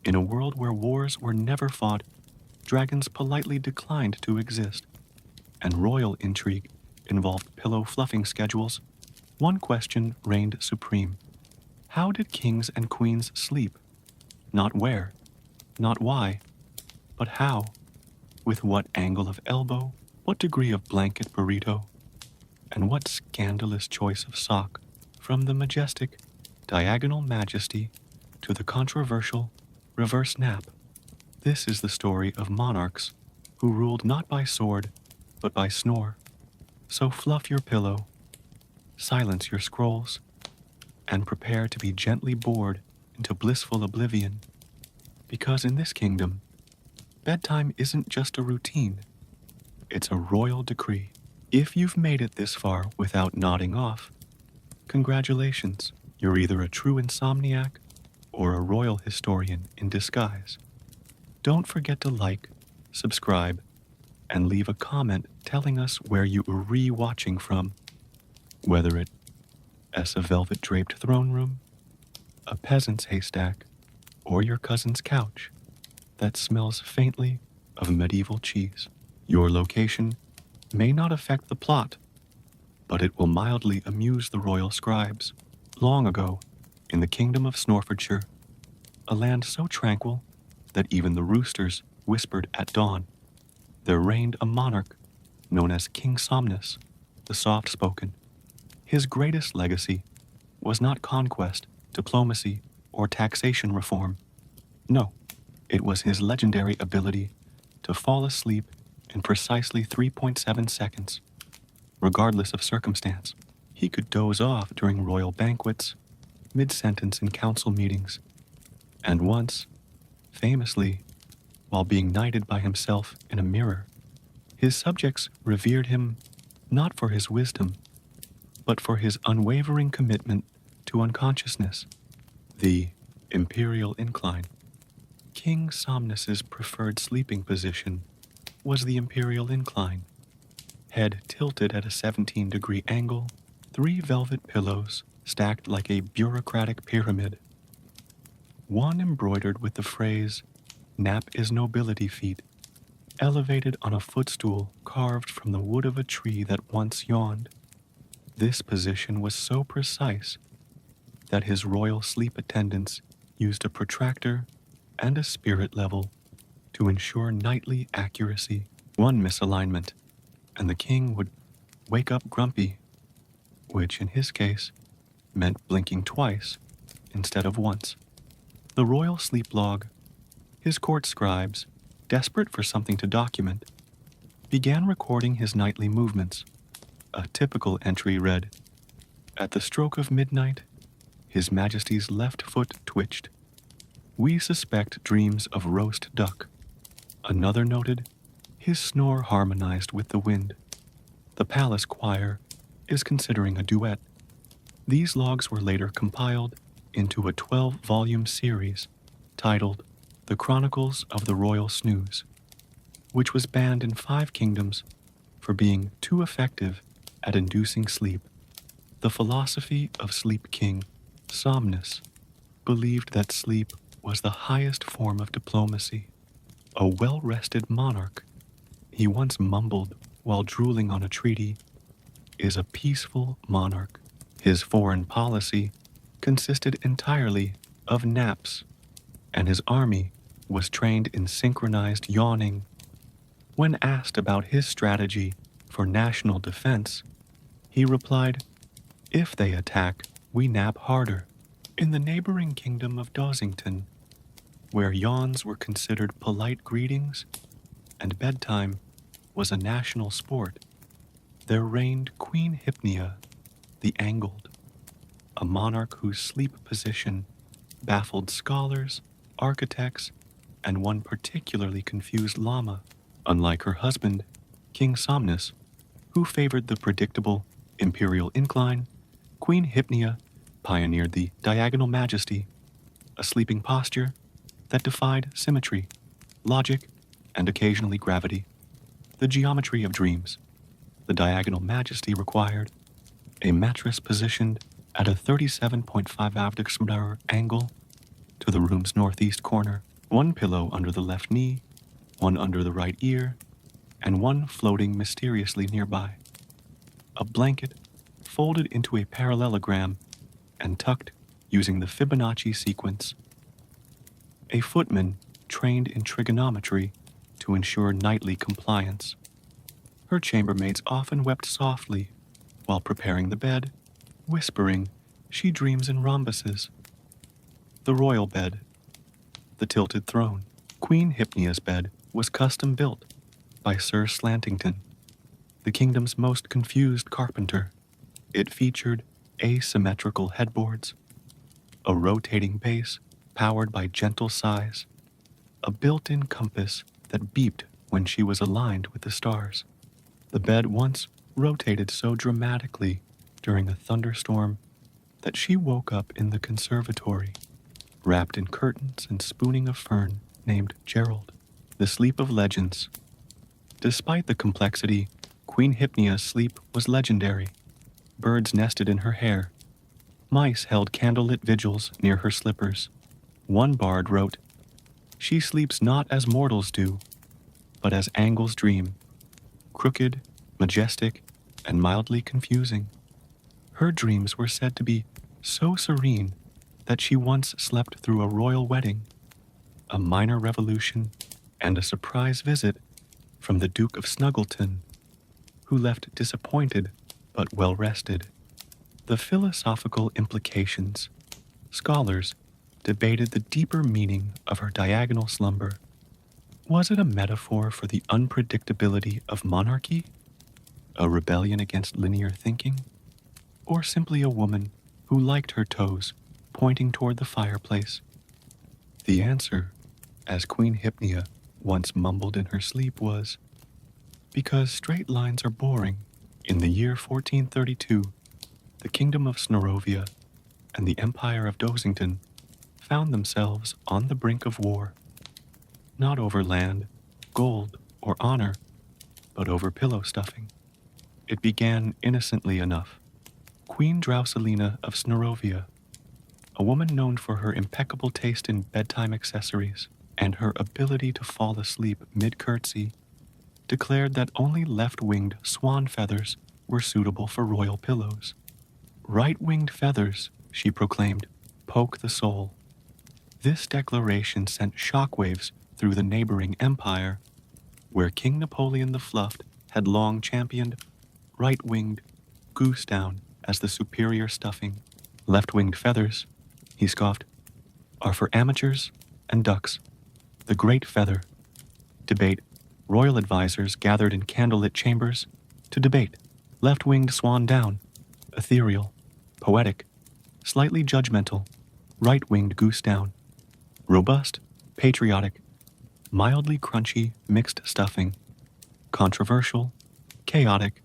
In a world where wars were never fought, dragons politely declined to exist, and royal intrigue involved pillow fluffing schedules, one question reigned supreme. How did kings and queens sleep? Not where, not why, but how? With what angle of elbow, what degree of blanket burrito, and what scandalous choice of sock, from the majestic diagonal majesty to the controversial reverse nap. This is the story of monarchs who ruled not by sword, but by snore. So fluff your pillow, silence your scrolls, and prepare to be gently bored into blissful oblivion. Because in this kingdom, bedtime isn't just a routine, it's a royal decree. If you've made it this far without nodding off, congratulations, you're either a true insomniac or a royal historian in disguise. Don't forget to like, subscribe, and leave a comment telling us where you are re-watching from, whether it's a velvet-draped throne room, a peasant's haystack, or your cousin's couch that smells faintly of medieval cheese. Your location may not affect the plot, but it will mildly amuse the royal scribes. Long ago, in the kingdom of Snorfordshire, a land so tranquil that even the roosters whispered at dawn, there reigned a monarch known as King Somnus, the soft-spoken. His greatest legacy was not conquest, diplomacy, or taxation reform. No, it was his legendary ability to fall asleep in precisely 3.7 seconds. Regardless of circumstance, he could doze off during royal banquets, mid-sentence in council meetings, and once, famously, while being knighted by himself in a mirror, his subjects revered him not for his wisdom, but for his unwavering commitment to unconsciousness, the imperial incline. King Somnus's preferred sleeping position was the imperial incline. Head tilted at a 17-degree angle, 3 velvet pillows stacked like a bureaucratic pyramid. One embroidered with the phrase, "Nap is nobility feat," elevated on a footstool carved from the wood of a tree that once yawned. This position was so precise that his royal sleep attendants used a protractor and a spirit level to ensure nightly accuracy. One misalignment, and the king would wake up grumpy, which in his case meant blinking twice instead of once. The royal sleep log, his court scribes, desperate for something to document, began recording his nightly movements. A typical entry read, "At the stroke of midnight, His Majesty's left foot twitched. We suspect dreams of roast duck." Another noted, "His snore harmonized with the wind. The palace choir is considering a duet." These logs were later compiled into a 12-volume series titled The Chronicles of the Royal Snooze, which was banned in 5 kingdoms for being too effective at inducing sleep. The philosophy of Sleep King Somnus believed that sleep was the highest form of diplomacy. A well-rested monarch, he once mumbled while drooling on a treaty, is a peaceful monarch. His foreign policy consisted entirely of naps, and his army was trained in synchronized yawning. When asked about his strategy for national defense, he replied, "If they attack, we nap harder." In the neighboring kingdom of Dosington, where yawns were considered polite greetings and bedtime was a national sport, there reigned Queen Hypnea, the Angled, a monarch whose sleep position baffled scholars, architects, and one particularly confused llama, unlike her husband, King Somnus, who favored the predictable imperial incline. Queen Hypnea pioneered the diagonal majesty, a sleeping posture that defied symmetry, logic, and occasionally gravity. The geometry of dreams. The diagonal majesty required a mattress positioned at a 37.5 angle to the room's northeast corner. one pillow under the left knee, one under the right ear, and one floating mysteriously nearby. A blanket folded into a parallelogram and tucked using the Fibonacci sequence. A footman trained in trigonometry to ensure nightly compliance. Her chambermaids often wept softly while preparing the bed, whispering, "She dreams in rhombuses." The royal bed. The tilted throne. Queen Hypnia's bed was custom built by Sir Slantington, the kingdom's most confused carpenter. It featured asymmetrical headboards, a rotating base powered by gentle sighs, a built-in compass that beeped when she was aligned with the stars. The bed once rotated so dramatically during a thunderstorm that she woke up in the conservatory, wrapped in curtains and spooning a fern named Gerald, the sleep of legends. Despite the complexity, Queen Hypnia's sleep was legendary. Birds nested in her hair. Mice held candlelit vigils near her slippers. One bard wrote, "She sleeps not as mortals do, but as angels dream, crooked, majestic, and mildly confusing." Her dreams were said to be so serene that she once slept through a royal wedding, a minor revolution, and a surprise visit from the Duke of Snuggleton, who left disappointed but well-rested. The philosophical implications. Scholars debated the deeper meaning of her diagonal slumber. Was it a metaphor for the unpredictability of monarchy, a rebellion against linear thinking, or simply a woman who liked her toes pointing toward the fireplace? The answer, as Queen Hypnia once mumbled in her sleep, was, "Because straight lines are boring." In the year 1432, the Kingdom of Snorovia and the Empire of Dosington found themselves on the brink of war, not over land, gold, or honor, but over pillow stuffing. It began innocently enough. Queen Drauselina of Snorovia, a woman known for her impeccable taste in bedtime accessories and her ability to fall asleep mid-curtsy, declared that only left-winged swan feathers were suitable for royal pillows. "Right-winged feathers," she proclaimed, "poke the soul." This declaration sent shockwaves through the neighboring empire, where King Napoleon the Fluffed had long championed right-winged goose down as the superior stuffing. "Left-winged feathers," he scoffed, "are for amateurs and ducks. The great feather." Debate. Royal advisors gathered in candlelit chambers to debate. Left-winged swan down, ethereal, poetic, slightly judgmental. Right-winged goose down, robust, patriotic, mildly crunchy mixed stuffing, controversial, chaotic,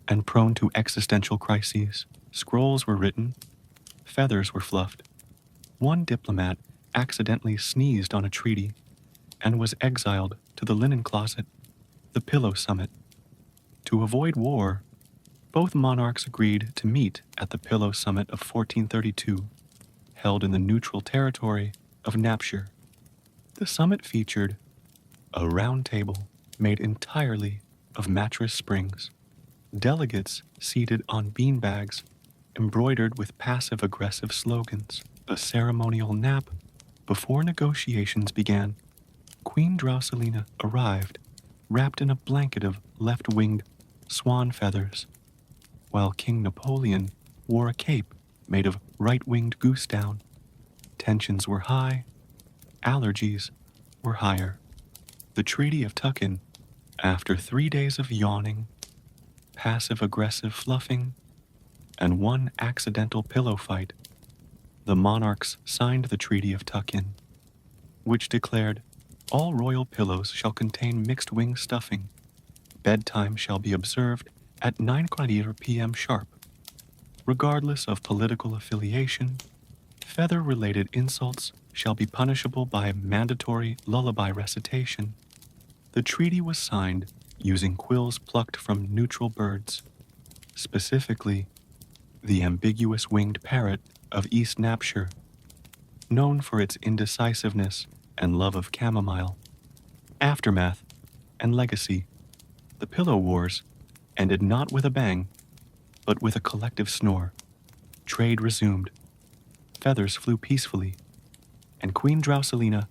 and prone to existential crises. Scrolls were written, feathers were fluffed. One diplomat accidentally sneezed on a treaty and was exiled to the linen closet, the Pillow Summit. To avoid war, both monarchs agreed to meet at the Pillow Summit of 1432, held in the neutral territory of Napshire. The summit featured a round table made entirely of mattress springs, delegates seated on beanbags embroidered with passive-aggressive slogans, a ceremonial nap before negotiations began. Queen Drauselina arrived, wrapped in a blanket of left-winged swan feathers, while King Napoleon wore a cape made of right-winged goose down. Tensions were high, allergies were higher. The Treaty of Tuckin, after 3 days of yawning, passive-aggressive fluffing, and one accidental pillow fight, the monarchs signed the Treaty of Tuckin, which declared all royal pillows shall contain mixed-wing stuffing. Bedtime shall be observed at 9:15 p.m. sharp. Regardless of political affiliation, feather-related insults shall be punishable by mandatory lullaby recitation. The treaty was signed using quills plucked from neutral birds, specifically the ambiguous winged parrot of East Napshire, known for its indecisiveness and love of chamomile. Aftermath and legacy. The Pillow Wars ended not with a bang, but with a collective snore. Trade resumed. Feathers flew peacefully, and Queen Drauselina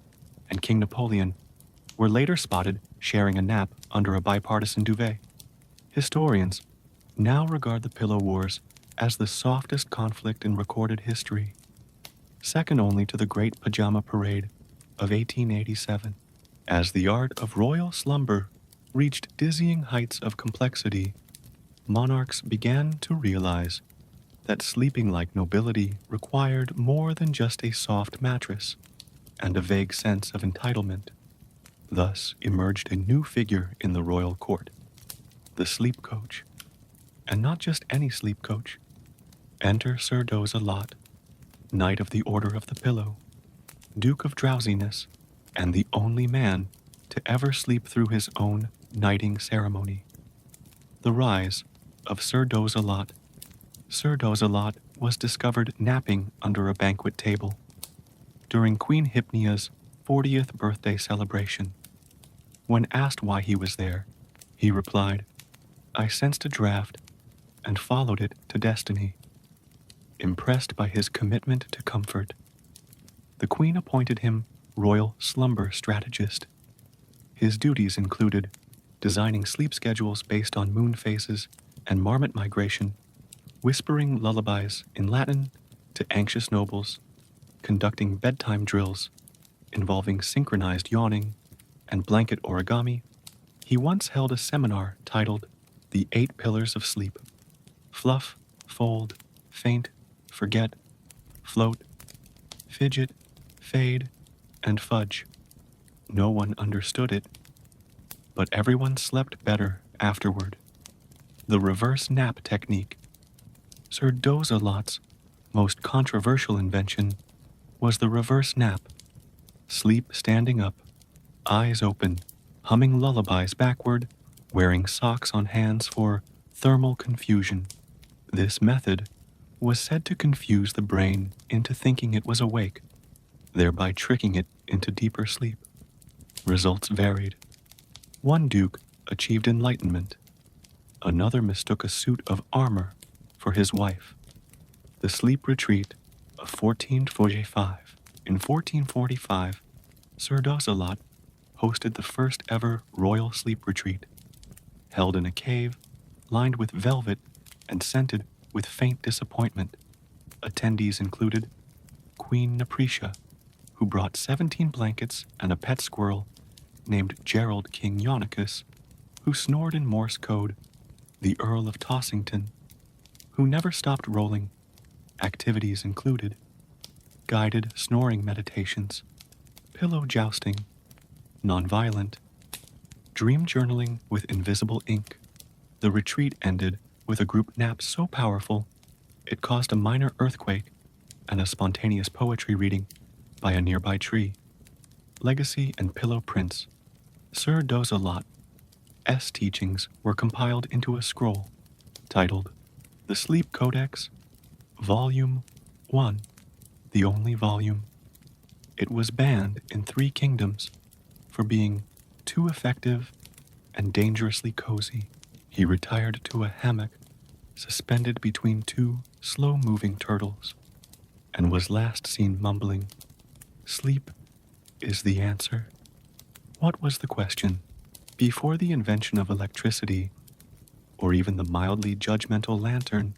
and King Napoleon were later spotted sharing a nap under a bipartisan duvet. Historians now regard the Pillow Wars as the softest conflict in recorded history, second only to the Great Pajama Parade of 1887. As the art of royal slumber reached dizzying heights of complexity, monarchs began to realize that sleeping like nobility required more than just a soft mattress and a vague sense of entitlement. Thus emerged a new figure in the royal court, the sleep coach. And not just any sleep coach. Enter Sir Doze-a-Lot, Knight of the Order of the Pillow, Duke of Drowsiness, and the only man to ever sleep through his own knighting ceremony. The rise of Sir Doze-a-Lot. Sir Doze-a-Lot was discovered napping under a banquet table during Queen Hypnia's 40th birthday celebration. When asked why he was there, he replied, "I sensed a draft and followed it to destiny." Impressed by his commitment to comfort, the Queen appointed him royal slumber strategist. His duties included designing sleep schedules based on moon phases and marmot migration, whispering lullabies in Latin to anxious nobles, conducting bedtime drills involving synchronized yawning and blanket origami. He once held a seminar titled The 8 Pillars of Sleep: fluff, fold, faint, forget, float, fidget, fade, and fudge. No one understood it, but everyone slept better afterward. The reverse nap technique. Sir Doze-a-Lot's most controversial invention was the reverse nap. Sleep standing up, eyes open, humming lullabies backward, wearing socks on hands for thermal confusion. This method was said to confuse the brain into thinking it was awake, thereby tricking it into deeper sleep. Results varied. One duke achieved enlightenment. Another mistook a suit of armor for his wife. The sleep retreat of 1445. In 1445, Sir Doze-a-Lot hosted the first ever royal sleep retreat, held in a cave lined with velvet and scented with faint disappointment. Attendees included Queen Nepretia, who brought 17 blankets and a pet squirrel named Gerald King Yonicus, who snored in Morse code, the Earl of Tossington, who never stopped rolling. Activities included guided snoring meditations, pillow jousting, nonviolent, dream journaling with invisible ink. The retreat ended with a group nap so powerful it caused a minor earthquake and a spontaneous poetry reading by a nearby tree. Legacy and Pillow Prints. Sir Doze-a-Lot's teachings were compiled into a scroll titled The Sleep Codex, Volume 1, the only volume. It was banned in 3 kingdoms for being too effective and dangerously cozy. He retired to a hammock suspended between 2 slow-moving turtles and was last seen mumbling, "Sleep is the answer." What was the question? Before the invention of electricity, or even the mildly judgmental lantern,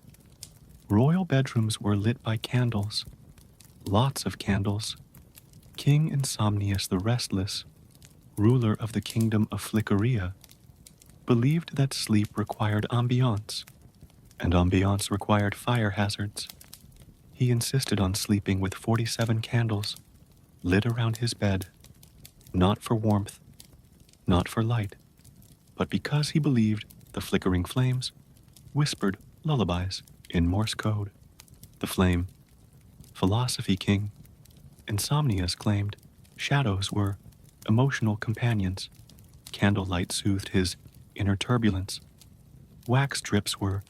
royal bedrooms were lit by candles, lots of candles. King Insomnius the Restless, ruler of the kingdom of Flickeria, believed that sleep required ambiance, and ambiance required fire hazards. He insisted on sleeping with 47 candles lit around his bed, not for warmth, not for light, but because he believed the flickering flames whispered lullabies in Morse code. The flame. Philosophy king Insomnius claimed shadows were emotional companions. Candlelight soothed his inner turbulence. Wax drips were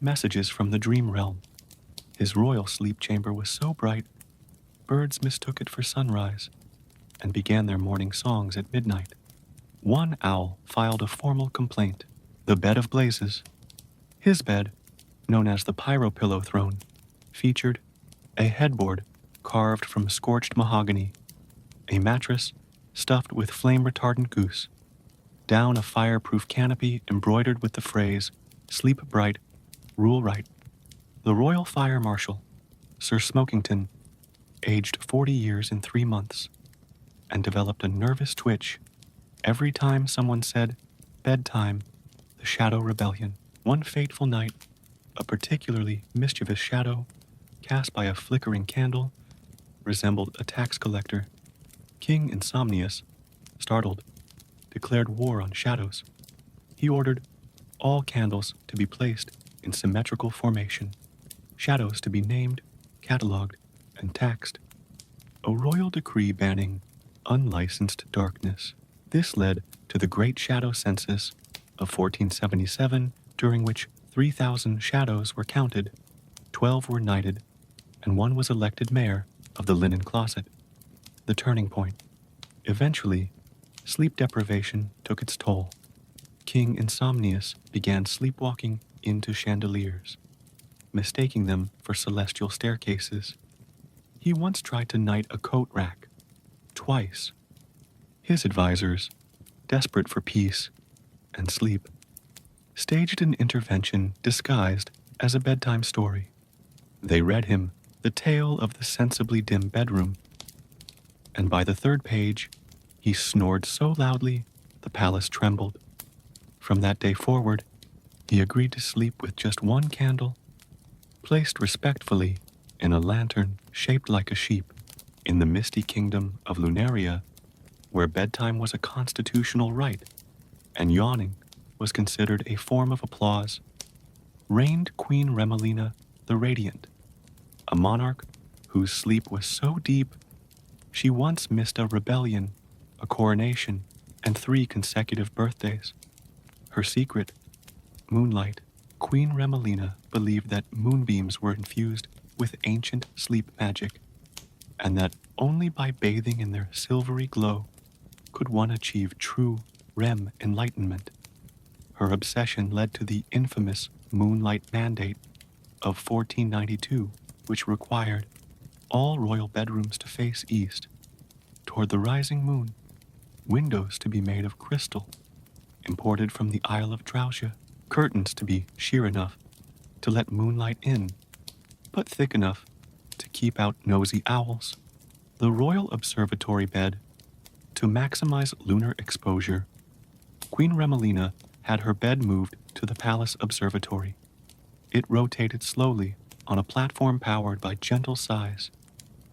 messages from the dream realm. His royal sleep chamber was so bright, birds mistook it for sunrise, and began their morning songs at midnight. One owl filed a formal complaint. The bed of blazes, his bed, known as the pyro pillow throne, featured a headboard carved from scorched mahogany, a mattress stuffed with flame-retardant goose, down a fireproof canopy embroidered with the phrase, "Sleep bright, rule right." The Royal Fire Marshal, Sir Smokington, aged 40 years and 3 months, and developed a nervous twitch every time someone said, "Bedtime, the Shadow Rebellion." One fateful night, a particularly mischievous shadow, cast by a flickering candle, resembled a tax collector. King Insomnius, startled, declared war on shadows. He ordered all candles to be placed in symmetrical formation, shadows to be named, catalogued, and taxed. A royal decree banning unlicensed darkness. This led to the Great Shadow Census of 1477, during which 3,000 shadows were counted, 12 were knighted, and 1 was elected mayor of the linen closet. The turning point. Eventually, sleep deprivation took its toll. King Insomnius began sleepwalking into chandeliers, mistaking them for celestial staircases. He once tried to knight a coat rack, twice. His advisors, desperate for peace and sleep, staged an intervention disguised as a bedtime story. They read him the tale of the sensibly dim bedroom, and by the 3rd page, he snored so loudly the palace trembled. From that day forward, he agreed to sleep with just 1 candle, placed respectfully in a lantern shaped like a sheep, in the misty kingdom of Lunaria, where bedtime was a constitutional right, and yawning was considered a form of applause, reigned Queen Remelina the Radiant, a monarch whose sleep was so deep she once missed a rebellion, a coronation, and 3 consecutive birthdays. Her secret, moonlight. Queen Remelina believed that moonbeams were infused with ancient sleep magic, and that only by bathing in their silvery glow could one achieve true REM enlightenment. Her obsession led to the infamous Moonlight Mandate of 1492, which required all royal bedrooms to face east, toward the rising moon, windows to be made of crystal, imported from the Isle of Drowsia, curtains to be sheer enough to let moonlight in, but thick enough to keep out nosy owls. The Royal Observatory bed, to maximize lunar exposure, Queen Remelina had her bed moved to the palace observatory. It rotated slowly on a platform powered by gentle sighs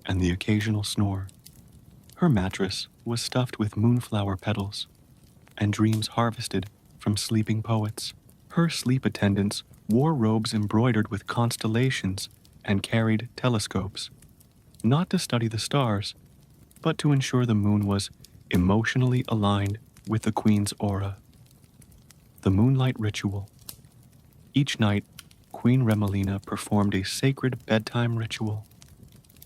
and the occasional snore. Her mattress was stuffed with moonflower petals and dreams harvested from sleeping poets. Her sleep attendants wore robes embroidered with constellations and carried telescopes, not to study the stars, but to ensure the moon was emotionally aligned with the queen's aura. The Moonlight Ritual. Each night, Queen Remelina performed a sacred bedtime ritual,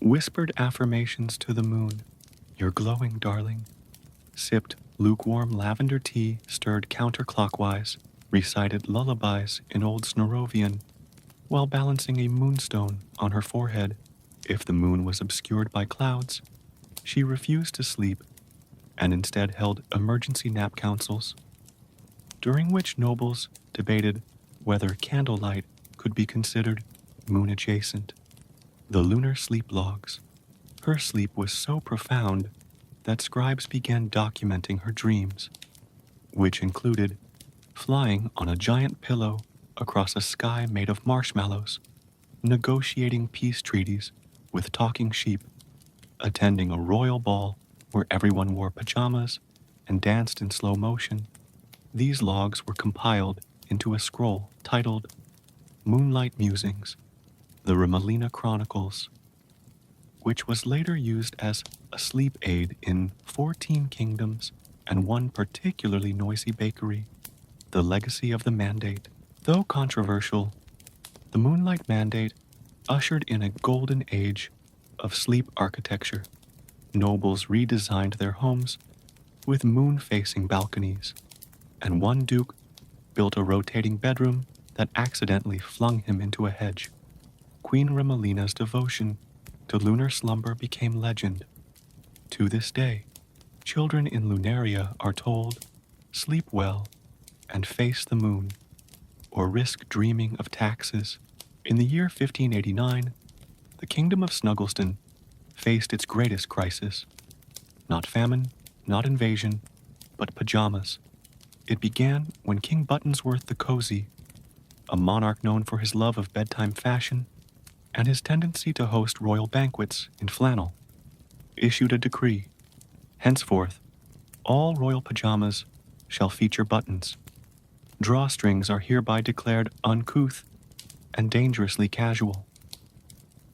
whispered affirmations to the moon, "You're glowing, darling," sipped lukewarm lavender tea stirred counterclockwise, recited lullabies in Old Snorovian, while balancing a moonstone on her forehead. If the moon was obscured by clouds, she refused to sleep and instead held emergency nap councils, during which nobles debated whether candlelight could be considered moon-adjacent. The lunar sleep logs. Her sleep was so profound that scribes began documenting her dreams, which included flying on a giant pillow across a sky made of marshmallows, negotiating peace treaties with talking sheep, attending a royal ball where everyone wore pajamas and danced in slow motion. These logs were compiled into a scroll titled Moonlight Musings, the Remelina Chronicles, which was later used as a sleep aid in 14 kingdoms and one particularly noisy bakery. The legacy of the mandate. Though controversial, the Moonlight Mandate ushered in a golden age of sleep architecture. Nobles redesigned their homes with moon-facing balconies, and one duke built a rotating bedroom that accidentally flung him into a hedge. Queen Remelina's devotion to lunar slumber became legend. To this day, children in Lunaria are told, sleep well and face the moon, or risk dreaming of taxes. In the year 1589, the kingdom of Snuggleston faced its greatest crisis. Not famine, not invasion, but pajamas. It began when King Buttonsworth the Cozy, a monarch known for his love of bedtime fashion and his tendency to host royal banquets in flannel, issued a decree. Henceforth, all royal pajamas shall feature buttons. Drawstrings are hereby declared uncouth and dangerously casual.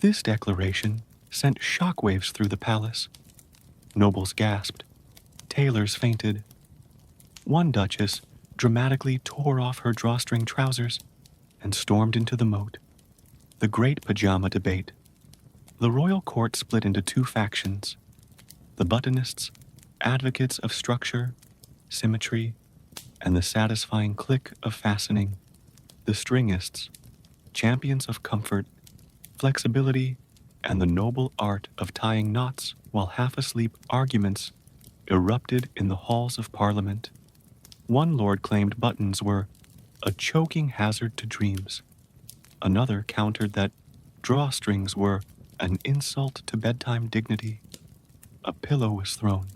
This declaration sent shockwaves through the palace. Nobles gasped. Tailors fainted. One duchess dramatically tore off her drawstring trousers and stormed into the moat. The Great Pajama Debate. The royal court split into two factions: the buttonists, advocates of structure, symmetry, and the satisfying click of fastening; the stringists, champions of comfort, flexibility, and the noble art of tying knots while half asleep. Arguments erupted in the halls of Parliament. One lord claimed buttons were a choking hazard to dreams. Another countered that drawstrings were an insult to bedtime dignity. A pillow was thrown.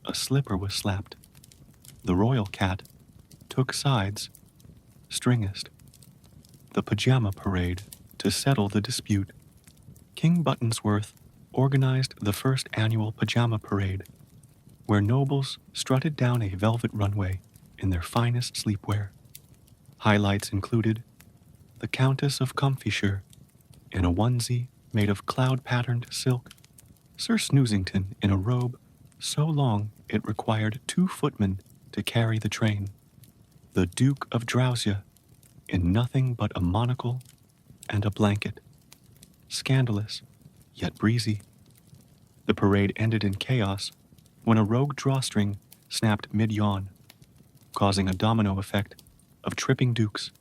A slipper was slapped. The royal cat took sides, stringist. The pajama parade to settle the dispute. King Buttonsworth organized the first annual pajama parade, where nobles strutted down a velvet runway in their finest sleepwear. Highlights included the Countess of Comfyshire in a onesie made of cloud-patterned silk, Sir Snoozington in a robe so long it required 2 footmen to carry the train, the Duke of Drowsia in nothing but a monocle and a blanket. Scandalous, yet breezy. The parade ended in chaos when a rogue drawstring snapped mid-yawn, causing a domino effect of tripping dukes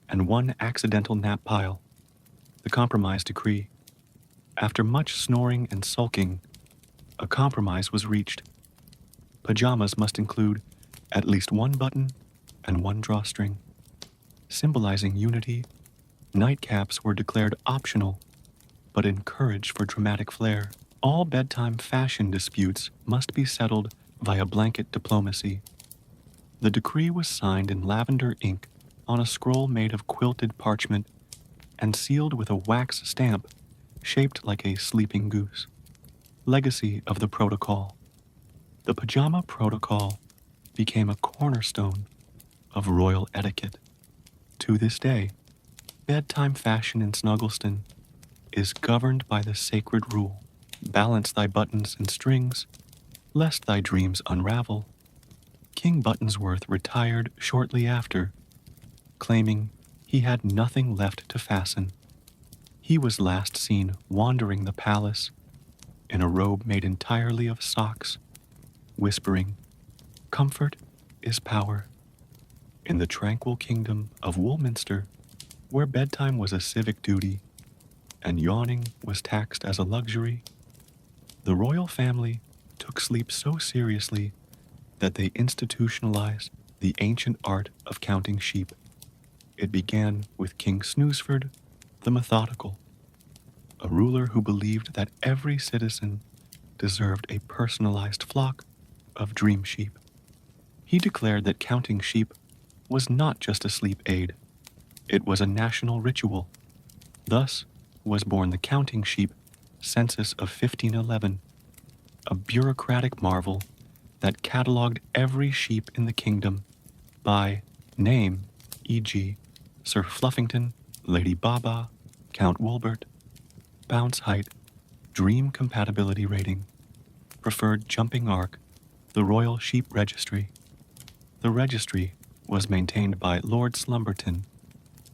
and one accidental nap pile. The compromise decree. After much snoring and sulking, a compromise was reached. Pajamas must include at least 1 button and 1 drawstring. Symbolizing unity, nightcaps were declared optional, but encouraged for dramatic flair. All bedtime fashion disputes must be settled via blanket diplomacy. The decree was signed in lavender ink on a scroll made of quilted parchment and sealed with a wax stamp shaped like a sleeping goose. Legacy of the protocol. The pajama protocol became a cornerstone of royal etiquette. To this day, bedtime fashion in Snuggleston is governed by the sacred rule: balance thy buttons and strings, lest thy dreams unravel. King Buttonsworth retired shortly after, claiming he had nothing left to fasten. He was last seen wandering the palace in a robe made entirely of socks, whispering, "Comfort is power." In the tranquil kingdom of Woolminster, where bedtime was a civic duty and yawning was taxed as a luxury, the royal family took sleep so seriously that they institutionalized the ancient art of counting sheep. It began with King Snoozeford the Methodical, a ruler who believed that every citizen deserved a personalized flock of dream sheep. He declared that counting sheep was not just a sleep aid, it was a national ritual. Thus was born the counting sheep census of 1511, a bureaucratic marvel that catalogued every sheep in the kingdom by name, e.g., Sir Fluffington, Lady Baba, Count Wolbert, bounce height, dream compatibility rating, preferred jumping arc, the Royal Sheep Registry. The registry was maintained by Lord Slumberton,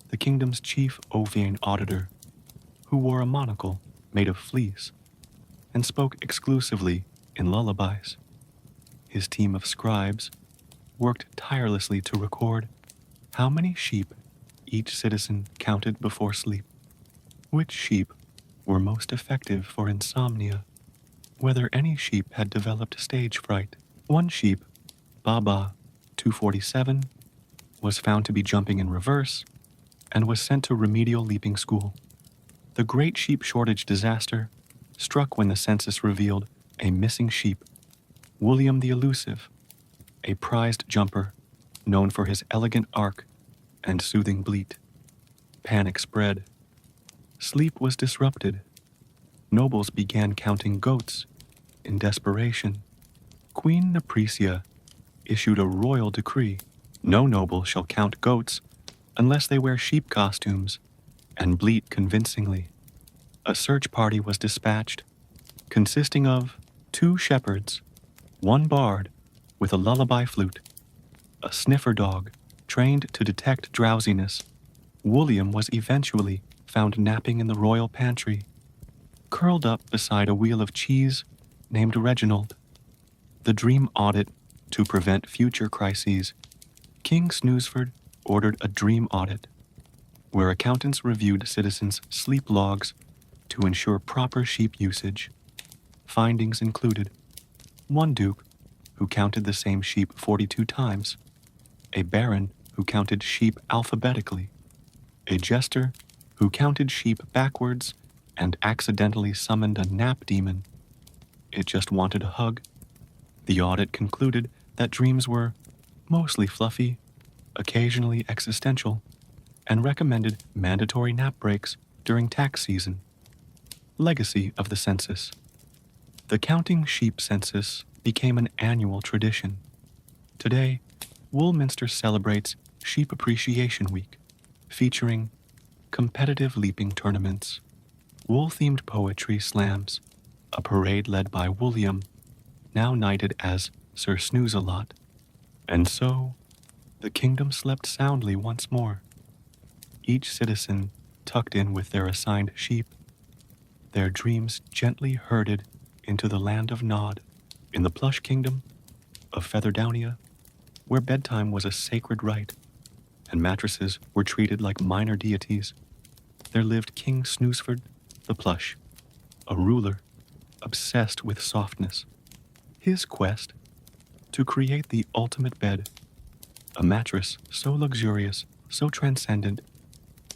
the kingdom's chief Ovian auditor, who wore a monocle made of fleece. and spoke exclusively in lullabies. His team of scribes worked tirelessly to record how many sheep each citizen counted before sleep, which sheep were most effective for insomnia, whether any sheep had developed stage fright. One sheep, Baba 247, was found to be jumping in reverse and was sent to remedial leaping school. The great sheep shortage disaster struck when the census revealed a missing sheep, William the Elusive, a prized jumper known for his elegant arc and soothing bleat. Panic spread. Sleep was disrupted. Nobles began counting goats in desperation. Queen Nepresia issued a royal decree: no noble shall count goats unless they wear sheep costumes and bleat convincingly. A search party was dispatched, consisting of 2 shepherds, 1 bard with a lullaby flute, a sniffer dog trained to detect drowsiness. William was eventually found napping in the royal pantry, curled up beside a wheel of cheese named Reginald. The dream audit to prevent future crises. King Snoozeford ordered a dream audit, where accountants reviewed citizens' sleep logs to ensure proper sheep usage. Findings included 1 duke who counted the same sheep 42 times, a baron who counted sheep alphabetically, a jester who counted sheep backwards and accidentally summoned a nap demon. It just wanted a hug. The audit concluded that dreams were mostly fluffy, occasionally existential, and recommended mandatory nap breaks during tax season. Legacy of the census. The counting sheep census became an annual tradition. Today, Woolminster celebrates Sheep Appreciation Week, featuring competitive leaping tournaments, wool-themed poetry slams, a parade led by William, now knighted as Sir Snooze-a-lot. And so, the kingdom slept soundly once more, each citizen tucked in with their assigned sheep, their dreams gently herded into the land of Nod. In the plush kingdom of Featherdownia, where bedtime was a sacred rite and mattresses were treated like minor deities, there lived King Snoozeford the Plush, a ruler obsessed with softness. His quest to create the ultimate bed, a mattress so luxurious, so transcendent,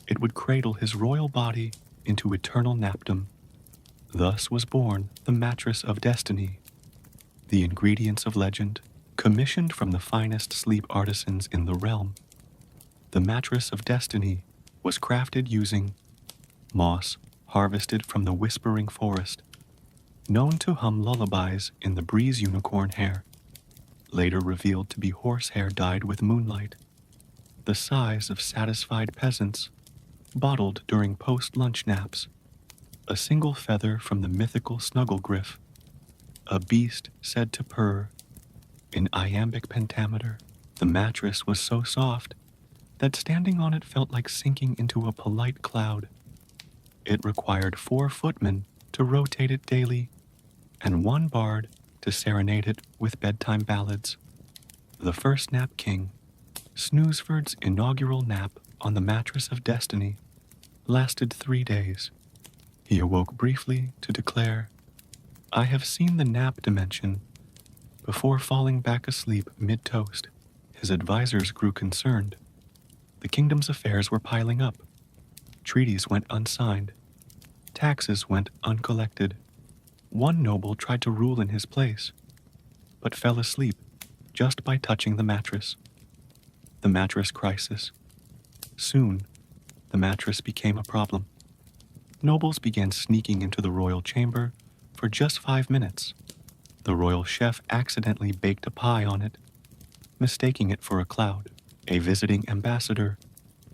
it would cradle his royal body into eternal napdom. Thus was born the Mattress of Destiny, the ingredients of legend, commissioned from the finest sleep artisans in the realm. The Mattress of Destiny was crafted using moss harvested from the whispering forest, known to hum lullabies in the breeze unicorn hair, later revealed to be horsehair dyed with moonlight, the sighs of satisfied peasants, bottled during post-lunch naps, a single feather from the mythical snugglegriff, a beast said to purr in iambic pentameter. The mattress was so soft that standing on it felt like sinking into a polite cloud. It required 4 footmen to rotate it daily, and 1 bard to serenade it with bedtime ballads. The first nap king, Snoozeford's inaugural nap on the Mattress of Destiny, lasted 3 days. He awoke briefly to declare, "I have seen the nap dimension," before falling back asleep mid-toast. His advisors grew concerned. The kingdom's affairs were piling up. Treaties went unsigned. Taxes went uncollected. One noble tried to rule in his place, but fell asleep just by touching the mattress. The mattress crisis. Soon, the mattress became a problem. Nobles began sneaking into the royal chamber for just 5 minutes. The royal chef accidentally baked a pie on it, mistaking it for a cloud. A visiting ambassador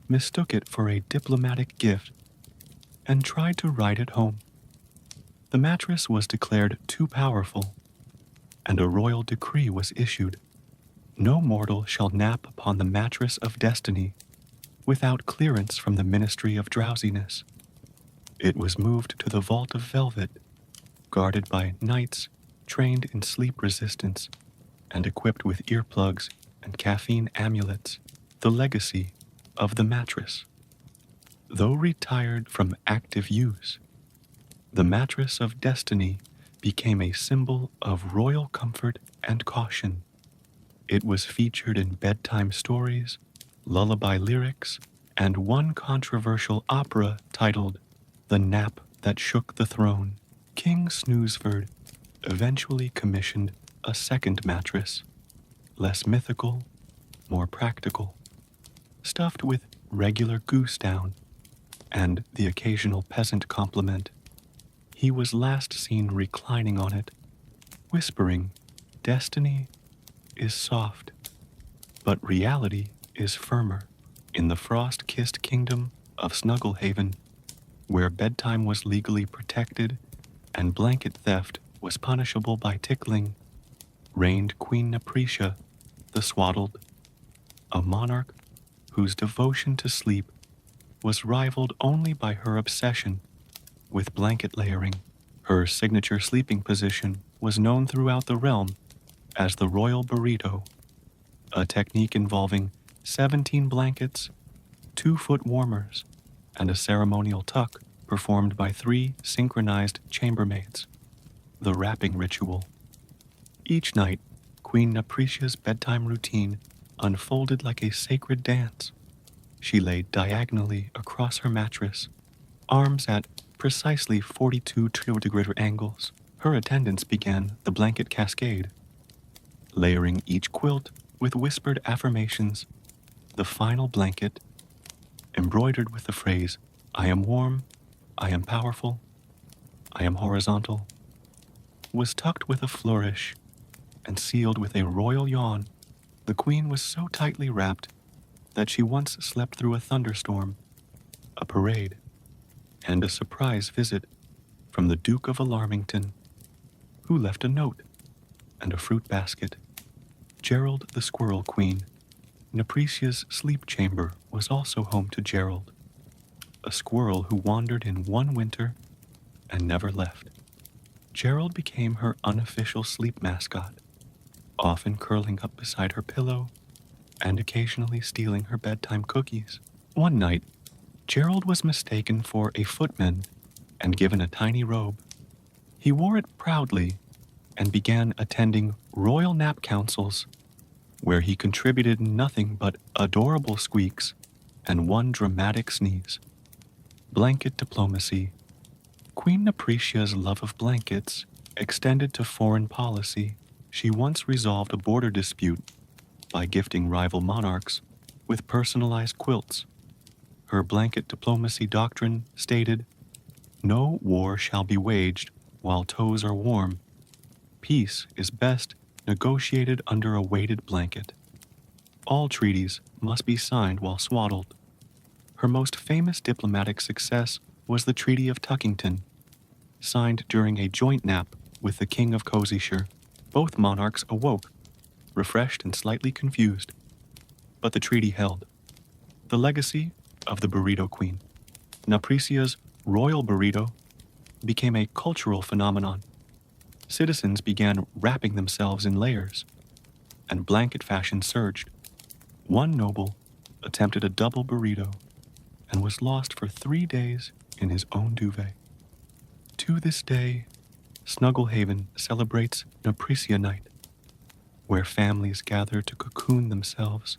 mistook it for a diplomatic gift and tried to ride it home. The mattress was declared too powerful, and a royal decree was issued. No mortal shall nap upon the Mattress of Destiny without clearance from the Ministry of Drowsiness. It was moved to the Vault of Velvet, guarded by knights trained in sleep resistance and equipped with earplugs and caffeine amulets, the legacy of the mattress. Though retired from active use, the mattress of destiny became a symbol of royal comfort and caution. It was featured in bedtime stories, lullaby lyrics, and one controversial opera titled The Nap That Shook the Throne. King Snoozeford eventually commissioned a second mattress, less mythical, more practical, stuffed with regular goose down and the occasional peasant compliment. He was last seen reclining on it, whispering, "Destiny is soft, but reality is firmer." In the frost-kissed kingdom of Snugglehaven, where bedtime was legally protected and blanket theft was punishable by tickling, reigned Queen Napretia, the Swaddled, a monarch whose devotion to sleep was rivaled only by her obsession with blanket layering. Her signature sleeping position was known throughout the realm as the Royal Burrito, a technique involving 17 blankets, 2-foot warmers, and a ceremonial tuck performed by 3 synchronized chambermaids, the wrapping ritual. Each night, Queen Napretia's bedtime routine unfolded like a sacred dance. She lay diagonally across her mattress, arms at precisely 42 degree angles. Her attendants began the blanket cascade, layering each quilt with whispered affirmations. The final blanket, embroidered with the phrase, "I am warm, I am powerful, I am horizontal," was tucked with a flourish and sealed with a royal yawn. The queen was so tightly wrapped that she once slept through a thunderstorm, a parade, and a surprise visit from the Duke of Alarmington, who left a note and a fruit basket. Gerald the Squirrel Queen. Napretia's sleep chamber was also home to Gerald, a squirrel who wandered in one winter and never left. Gerald became her unofficial sleep mascot, often curling up beside her pillow and occasionally stealing her bedtime cookies. One night, Gerald was mistaken for a footman and given a tiny robe. He wore it proudly and began attending royal nap councils, where he contributed nothing but adorable squeaks and one dramatic sneeze. Blanket diplomacy. Queen Napretia's love of blankets extended to foreign policy. She once resolved a border dispute by gifting rival monarchs with personalized quilts. Her blanket diplomacy doctrine stated, "No war shall be waged while toes are warm. Peace is best negotiated under a weighted blanket. All treaties must be signed while swaddled." Her most famous diplomatic success was the Treaty of Tuckington, signed during a joint nap with the King of Cozyshire. Both monarchs awoke, refreshed and slightly confused, but the treaty held. The legacy of the Burrito Queen. Napretia's royal burrito became a cultural phenomenon. Citizens began wrapping themselves in layers, and blanket fashion surged. One noble attempted a double burrito and was lost for 3 days in his own duvet. To this day, Snugglehaven celebrates Napretia Night, where families gather to cocoon themselves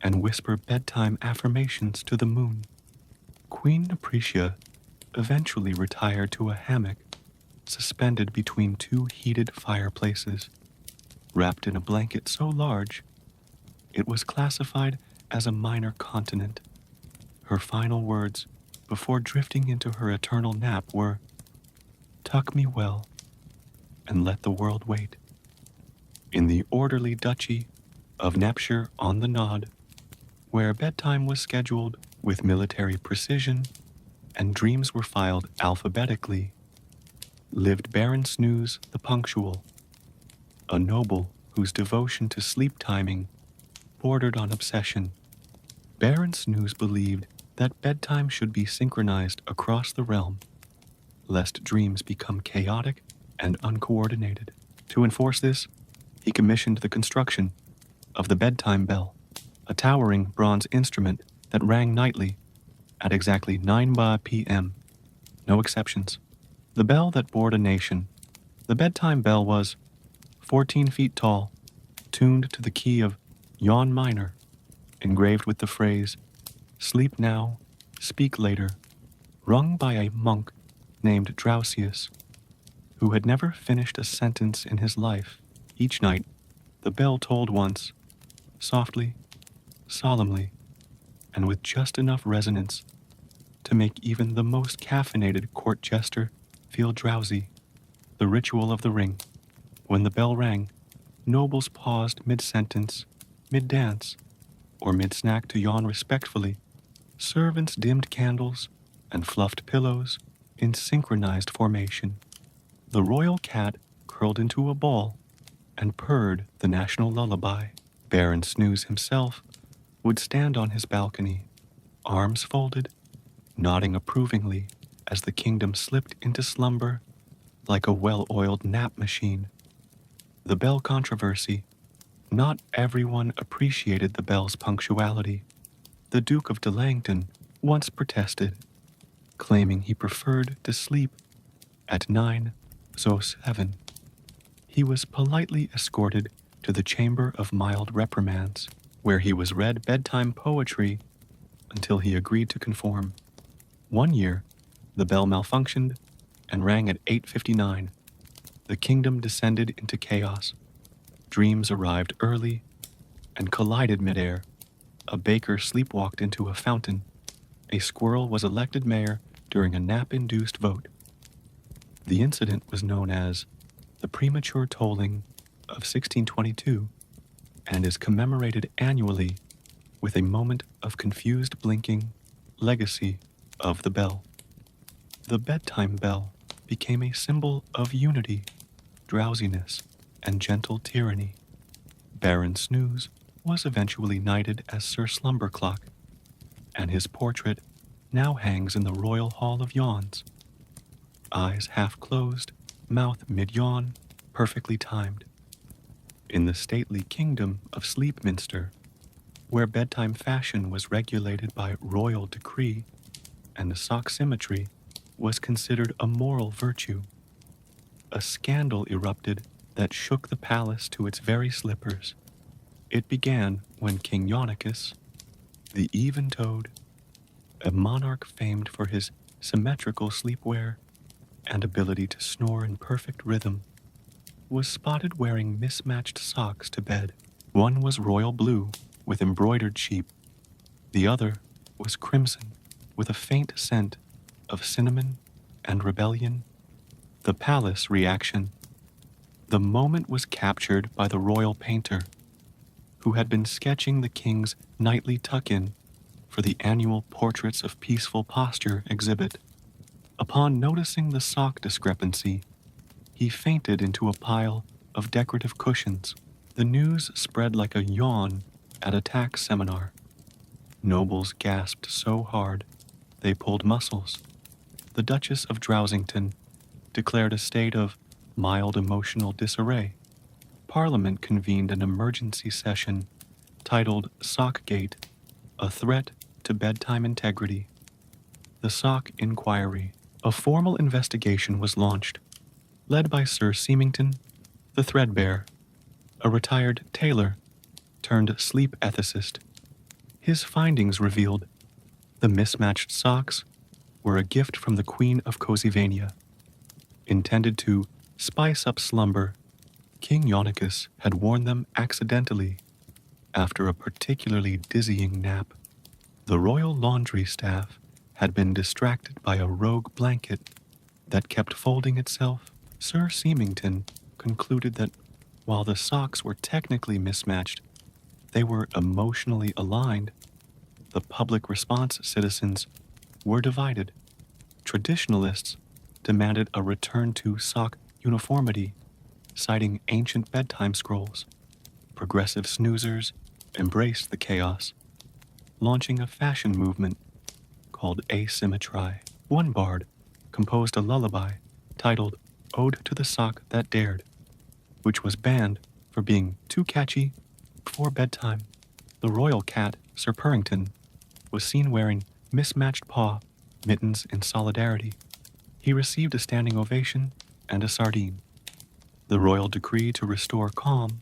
and whisper bedtime affirmations to the moon. Queen Napretia eventually retired to a hammock suspended between 2 heated fireplaces, wrapped in a blanket so large it was classified as a minor continent. Her final words before drifting into her eternal nap were, "Tuck me well and let the world wait." In the orderly duchy of Napshire on the Nod, where bedtime was scheduled with military precision and dreams were filed alphabetically, lived Baron Snooze the Punctual, a noble whose devotion to sleep timing bordered on obsession. Baron Snooze believed that bedtime should be synchronized across the realm, lest dreams become chaotic and uncoordinated. To enforce this, he commissioned the construction of the bedtime bell, a towering bronze instrument that rang nightly at exactly 9 p.m. No exceptions. The bell that bored a nation. The bedtime bell was 14 feet tall, tuned to the key of yawn minor, engraved with the phrase, "Sleep now, speak later," rung by a monk named Drausius, who had never finished a sentence in his life. Each night, the bell tolled once, softly, solemnly, and with just enough resonance to make even the most caffeinated court jester feel drowsy. The ritual of the ring. When the bell rang, nobles paused mid-sentence, mid-dance, or mid-snack to yawn respectfully. Servants dimmed candles and fluffed pillows in synchronized formation. The royal cat curled into a ball and purred the national lullaby. Baron Snooze himself would stand on his balcony, arms folded, nodding approvingly as the kingdom slipped into slumber like a well-oiled nap machine. The bell controversy. Not everyone appreciated the bell's punctuality. The Duke of Delangton once protested, claiming he preferred to sleep at 9, so 7. He was politely escorted to the Chamber of Mild Reprimands, where he was read bedtime poetry until he agreed to conform. One year, the bell malfunctioned and rang at 8:59. The kingdom descended into chaos. Dreams arrived early and collided midair. A baker sleepwalked into a fountain. A squirrel was elected mayor during a nap-induced vote. The incident was known as the premature tolling of 1622 and is commemorated annually with a moment of confused blinking, legacy of the bell. The bedtime bell became a symbol of unity, drowsiness, and gentle tyranny. Baron Snooze was eventually knighted as Sir Slumberclock, and his portrait now hangs in the Royal Hall of Yawns. Eyes half closed, mouth mid-yawn, perfectly timed. In the stately kingdom of Sleepminster, where bedtime fashion was regulated by royal decree and sock symmetry was considered a moral virtue, a scandal erupted that shook the palace to its very slippers. It began when King Eunuchus, the even-toed, a monarch famed for his symmetrical sleepwear and ability to snore in perfect rhythm, was spotted wearing mismatched socks to bed. One was royal blue with embroidered sheep. The other was crimson with a faint scent of cinnamon and rebellion. The palace reaction. The moment was captured by the royal painter, who had been sketching the king's nightly tuck-in for the annual Portraits of Peaceful Posture exhibit. Upon noticing the sock discrepancy, he fainted into a pile of decorative cushions. The news spread like a yawn at a tax seminar. Nobles gasped so hard they pulled muscles. The Duchess of Drowsington declared a state of mild emotional disarray. Parliament convened an emergency session titled Sockgate, a threat to bedtime integrity. The Sock Inquiry. A formal investigation was launched, led by Sir Seamington, the Threadbare, a retired tailor turned sleep ethicist. His findings revealed the mismatched socks were a gift from the Queen of Cozyvania. Intended to spice up slumber, King Eunuchus had worn them accidentally after a particularly dizzying nap. The royal laundry staff had been distracted by a rogue blanket that kept folding itself. Sir Seamington concluded that while the socks were technically mismatched, they were emotionally aligned. The public response citizens were divided. Traditionalists demanded a return to sock uniformity, citing ancient bedtime scrolls. Progressive snoozers embraced the chaos, launching a fashion movement called asymmetry. One bard composed a lullaby titled ode to the sock that dared, which was banned for being too catchy before bedtime. The royal cat, Sir Purrington, was seen wearing mismatched paw mittens in solidarity. He received a standing ovation and a sardine. The royal decree to restore calm,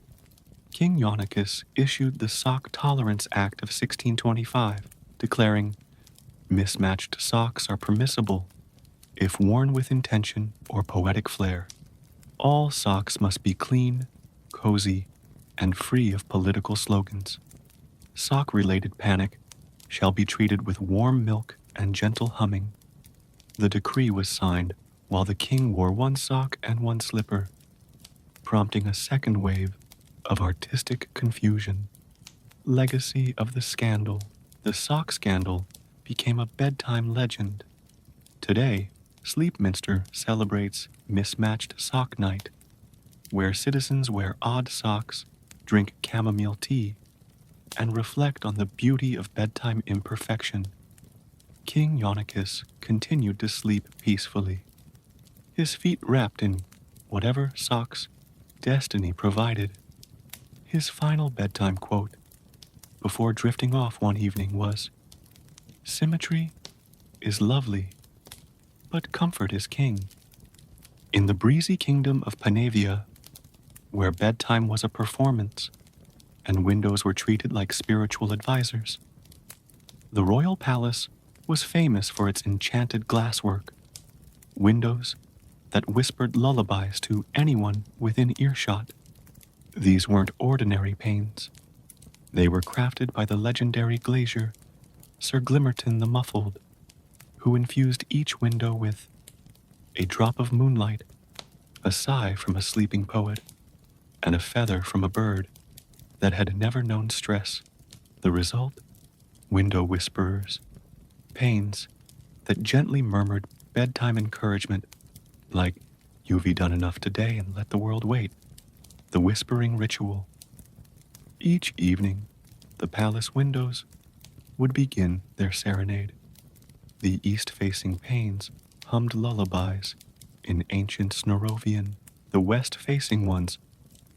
King Eunuchus issued the Sock Tolerance Act of 1625, declaring mismatched socks are permissible if worn with intention or poetic flair. All socks must be clean, cozy, and free of political slogans. Sock-related panic shall be treated with warm milk and gentle humming. The decree was signed while the king wore one sock and one slipper, prompting a second wave of artistic confusion. Legacy of the scandal. The sock scandal became a bedtime legend. Today, Sleepminster celebrates Mismatched Sock Night, where citizens wear odd socks, drink chamomile tea, and reflect on the beauty of bedtime imperfection. King Eunuchus continued to sleep peacefully, his feet wrapped in whatever socks destiny provided. His final bedtime quote, before drifting off one evening, was, "Symmetry is lovely, but comfort is king." In the breezy kingdom of Panavia, where bedtime was a performance and windows were treated like spiritual advisors, the royal palace was famous for its enchanted glasswork, windows that whispered lullabies to anyone within earshot. These weren't ordinary panes. They were crafted by the legendary glazier, Sir Glimmerton the Muffled, who infused each window with a drop of moonlight, a sigh from a sleeping poet, and a feather from a bird that had never known stress. The result? Window whisperers, panes that gently murmured bedtime encouragement, like, "You've done enough today and let the world wait." The whispering ritual. Each evening, the palace windows would begin their serenade. The east-facing panes hummed lullabies in ancient Snorovian. The west-facing ones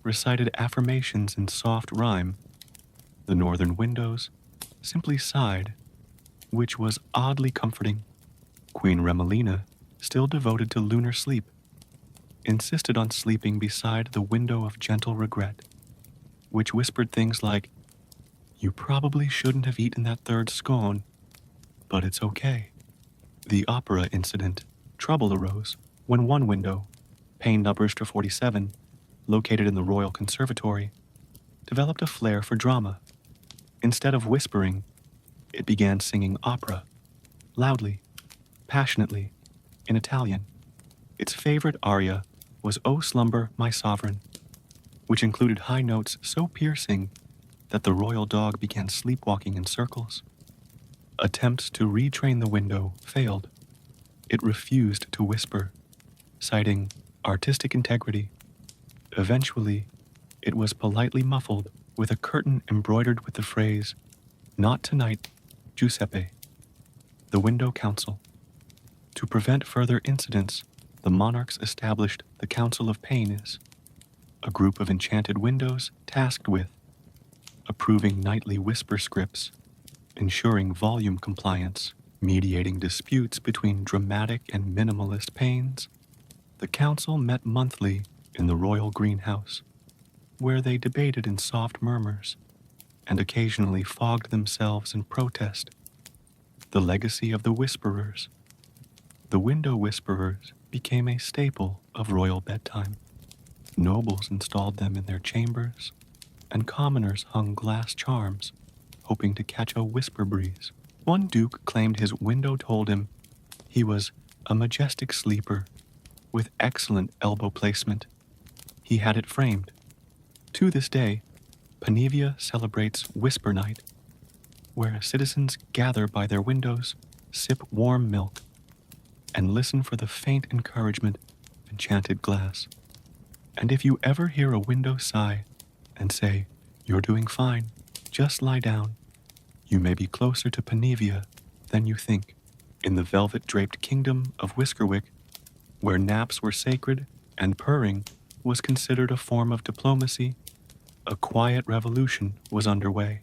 recited affirmations in soft rhyme. The northern windows simply sighed, which was oddly comforting. Queen Remelina, still devoted to lunar sleep, insisted on sleeping beside the window of gentle regret, which whispered things like, "You probably shouldn't have eaten that third scone, but it's okay." The opera incident. Trouble arose when one window, pane number 47, located in the Royal Conservatory, developed a flair for drama. Instead of whispering, it began singing opera, loudly, passionately, in Italian. Its favorite aria was "O Slumber, My Sovereign," which included high notes so piercing that the royal dog began sleepwalking in circles. Attempts to retrain the window failed. It refused to whisper, citing artistic integrity. Eventually, it was politely muffled with a curtain embroidered with the phrase, "Not tonight, Giuseppe." The Window Council. To prevent further incidents, the monarchs established the Council of Paynes, a group of enchanted windows tasked with approving nightly whisper scripts, ensuring volume compliance, mediating disputes between dramatic and minimalist panes. The council met monthly in the royal greenhouse, where they debated in soft murmurs and occasionally fogged themselves in protest. The legacy of the whisperers. The window whisperers became a staple of royal bedtime. Nobles installed them in their chambers, and commoners hung glass charms, hoping to catch a whisper breeze. One duke claimed his window told him he was a majestic sleeper with excellent elbow placement. He had it framed. To this day, Panavia celebrates Whisper Night, where citizens gather by their windows, sip warm milk, and listen for the faint encouragement of enchanted glass. And if you ever hear a window sigh and say, "You're doing fine, just lie down," you may be closer to Panavia than you think. In the velvet-draped kingdom of Whiskerwick, where naps were sacred and purring was considered a form of diplomacy, a quiet revolution was underway.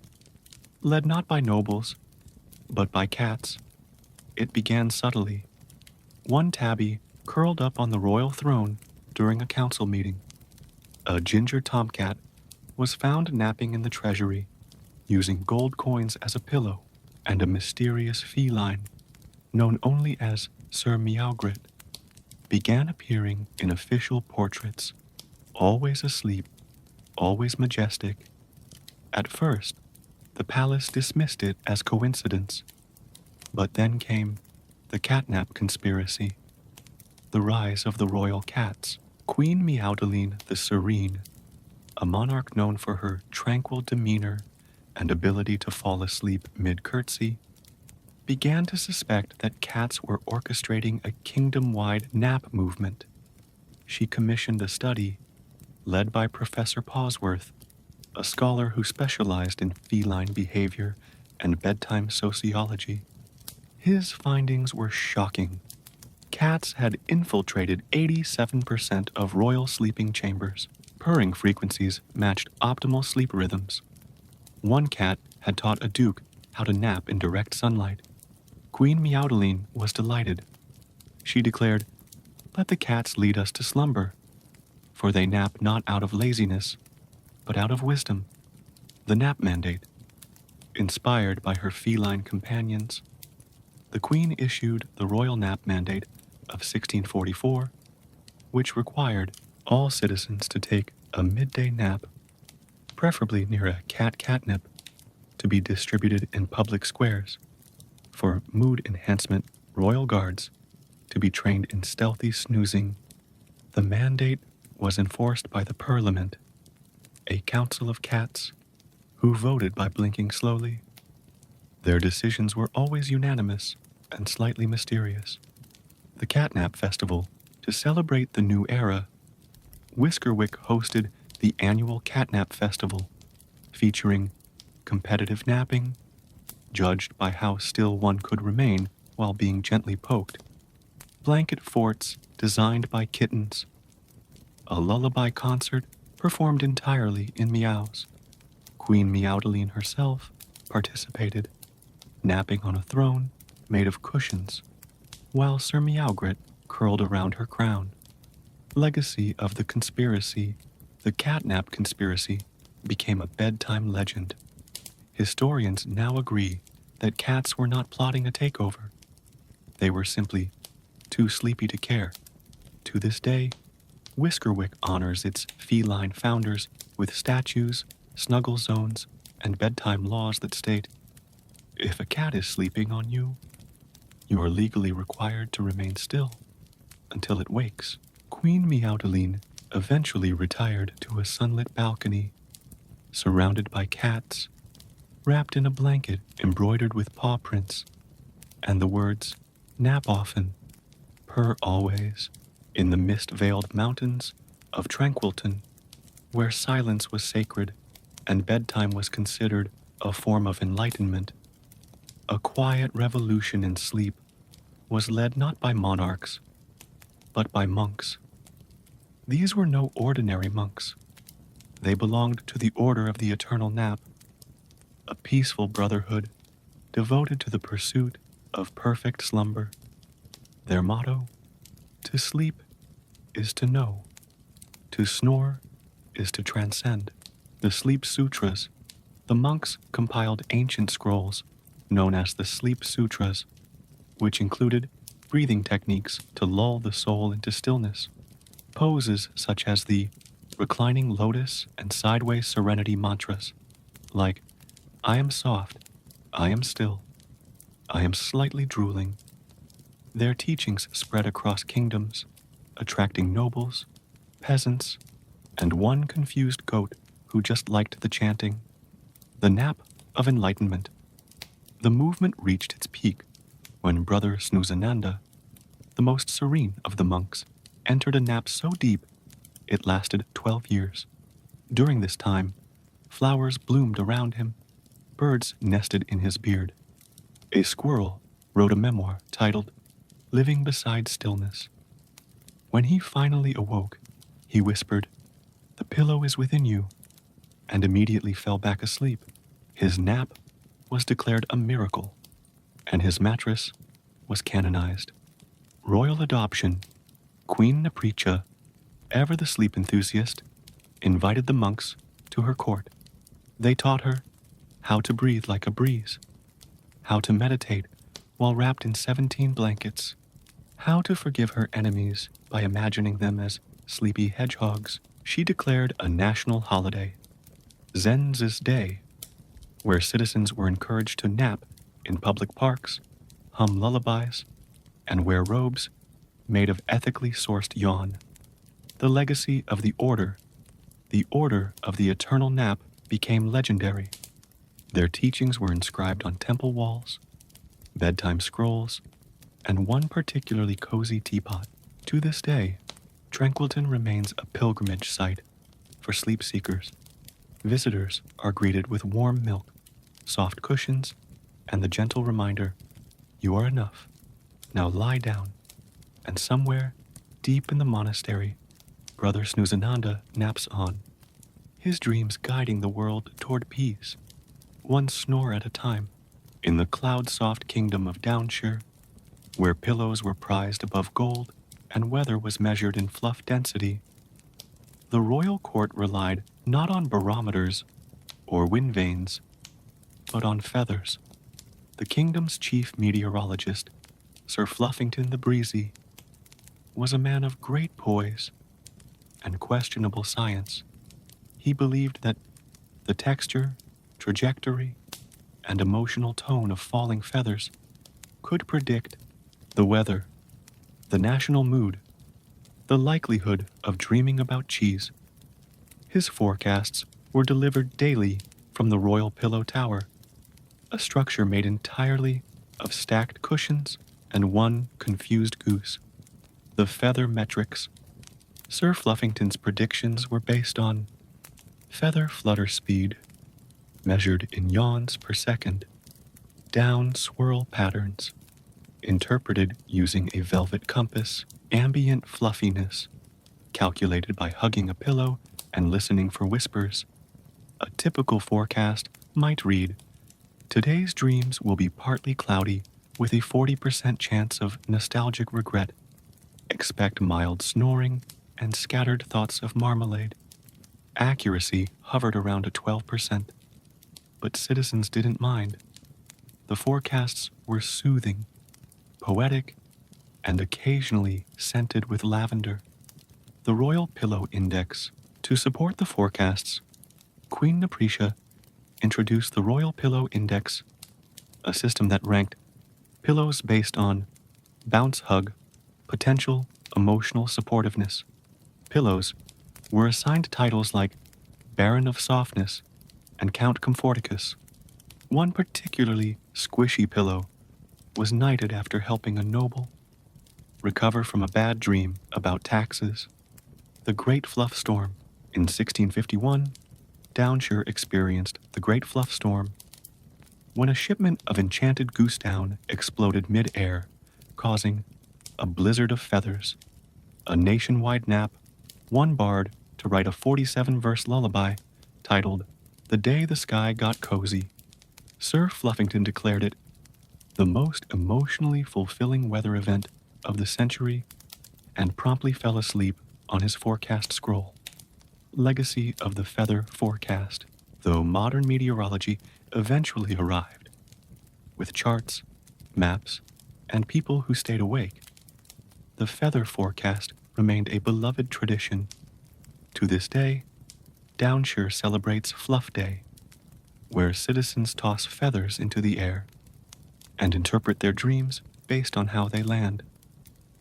Led not by nobles, but by cats, it began subtly. One tabby curled up on the royal throne during a council meeting. A ginger tomcat was found napping in the treasury, using gold coins as a pillow, and a mysterious feline, known only as Sir Meowgrit, began appearing in official portraits, always asleep, always majestic. At first, the palace dismissed it as coincidence, but then came the catnap conspiracy, the rise of the royal cats. Queen Meowdaline the Serene, a monarch known for her tranquil demeanor and ability to fall asleep mid-curtsy, began to suspect that cats were orchestrating a kingdom-wide nap movement. She commissioned a study led by Professor Pawsworth, a scholar who specialized in feline behavior and bedtime sociology. His findings were shocking. Cats had infiltrated 87% of royal sleeping chambers. Purring frequencies matched optimal sleep rhythms. One cat had taught a duke how to nap in direct sunlight. Queen Meowdaline was delighted. She declared, "Let the cats lead us to slumber, for they nap not out of laziness, but out of wisdom." The nap mandate, inspired by her feline companions, the Queen issued the Royal Nap Mandate of 1644, which required all citizens to take a midday nap, preferably near a catnip, to be distributed in public squares. For mood enhancement, royal guards to be trained in stealthy snoozing. The mandate was enforced by the Parliament, a council of cats who voted by blinking slowly. Their decisions were always unanimous and slightly mysterious. The Catnap Festival, to celebrate the new era, Whiskerwick hosted the annual Catnap Festival, featuring competitive napping, judged by how still one could remain while being gently poked, blanket forts designed by kittens, a lullaby concert performed entirely in meows. Queen Meowdaline herself participated, napping on a throne made of cushions, while Sir Meowgrit curled around her crown. Legacy of the conspiracy, the catnap conspiracy, became a bedtime legend. Historians now agree that cats were not plotting a takeover. They were simply too sleepy to care. To this day, Whiskerwick honors its feline founders with statues, snuggle zones, and bedtime laws that state, if a cat is sleeping on you, you are legally required to remain still until it wakes. Queen Meowdaline eventually retired to a sunlit balcony, surrounded by cats, wrapped in a blanket embroidered with paw prints, and the words, "Nap often, purr always," in the mist-veiled mountains of Tranquilton, where silence was sacred and bedtime was considered a form of enlightenment. A quiet revolution in sleep was led not by monarchs, but by monks. These were no ordinary monks. They belonged to the Order of the Eternal Nap, a peaceful brotherhood devoted to the pursuit of perfect slumber. Their motto, to sleep is to know, to snore is to transcend. The Sleep Sutras, the monks compiled ancient scrolls known as the Sleep Sutras, which included breathing techniques to lull the soul into stillness. Poses such as the reclining lotus and sideways serenity mantras, like, I am soft, I am still, I am slightly drooling. Their teachings spread across kingdoms, attracting nobles, peasants, and one confused goat who just liked the chanting. The Nap of Enlightenment. The movement reached its peak when Brother Snoozananda, the most serene of the monks, entered a nap so deep it lasted 12 years. During this time, flowers bloomed around him, birds nested in his beard. A squirrel wrote a memoir titled Living Beside Stillness. When he finally awoke, He whispered, "The pillow is within you," and immediately fell back asleep. His nap was declared a miracle, and his mattress was canonized. Royal adoption, Queen Nepricha, ever the sleep enthusiast, invited the monks to her court. They taught her how to breathe like a breeze, how to meditate while wrapped in 17 blankets, how to forgive her enemies by imagining them as sleepy hedgehogs. She declared a national holiday, Zen's Day, where citizens were encouraged to nap in public parks, hum lullabies, and wear robes made of ethically sourced yarn. The legacy of the Order of the Eternal Nap, became legendary. Their teachings were inscribed on temple walls, bedtime scrolls, and one particularly cozy teapot. To this day, Tranquilton remains a pilgrimage site for sleep seekers. Visitors are greeted with warm milk, soft cushions, and the gentle reminder, "You are enough. Now lie down." And somewhere, deep in the monastery, Brother Snoozananda naps on, his dreams guiding the world toward peace, one snore at a time. In the cloud-soft kingdom of Downshire, where pillows were prized above gold and weather was measured in fluff density, the royal court relied not on barometers or wind vanes, but on feathers. The kingdom's chief meteorologist, Sir Fluffington the Breezy, was a man of great poise and questionable science. He believed that the texture, trajectory, and emotional tone of falling feathers could predict the weather, the national mood, the likelihood of dreaming about cheese. His forecasts were delivered daily from the Royal Pillow Tower, a structure made entirely of stacked cushions and one confused goose. The feather metrics. Sir Fluffington's predictions were based on feather flutter speed, measured in yawns per second, down swirl patterns, interpreted using a velvet compass, ambient fluffiness, calculated by hugging a pillow and listening for whispers. A typical forecast might read, "Today's dreams will be partly cloudy with a 40% chance of nostalgic regret. Expect mild snoring and scattered thoughts of marmalade." Accuracy hovered around a 12%, but citizens didn't mind. The forecasts were soothing, poetic, and occasionally scented with lavender. The Royal Pillow Index. To support the forecasts, Queen Nepricha introduced the Royal Pillow Index, a system that ranked pillows based on bounce hug, potential emotional supportiveness. Pillows were assigned titles like Baron of Softness and Count Comforticus. One particularly squishy pillow was knighted after helping a noble recover from a bad dream about taxes. The Great Fluff Storm. In 1651, Downshire experienced the Great Fluff Storm, when a shipment of enchanted goose down exploded mid-air, causing a blizzard of feathers. A nationwide nap, one bard to write a 47-verse lullaby titled "The Day the Sky Got Cozy." Sir Fluffington declared it the most emotionally fulfilling weather event of the century and promptly fell asleep on his forecast scroll. Legacy of the feather forecast. Though modern meteorology eventually arrived, with charts, maps, and people who stayed awake, the feather forecast remained a beloved tradition. To this day, Downshire celebrates Fluff Day, where citizens toss feathers into the air and interpret their dreams based on how they land.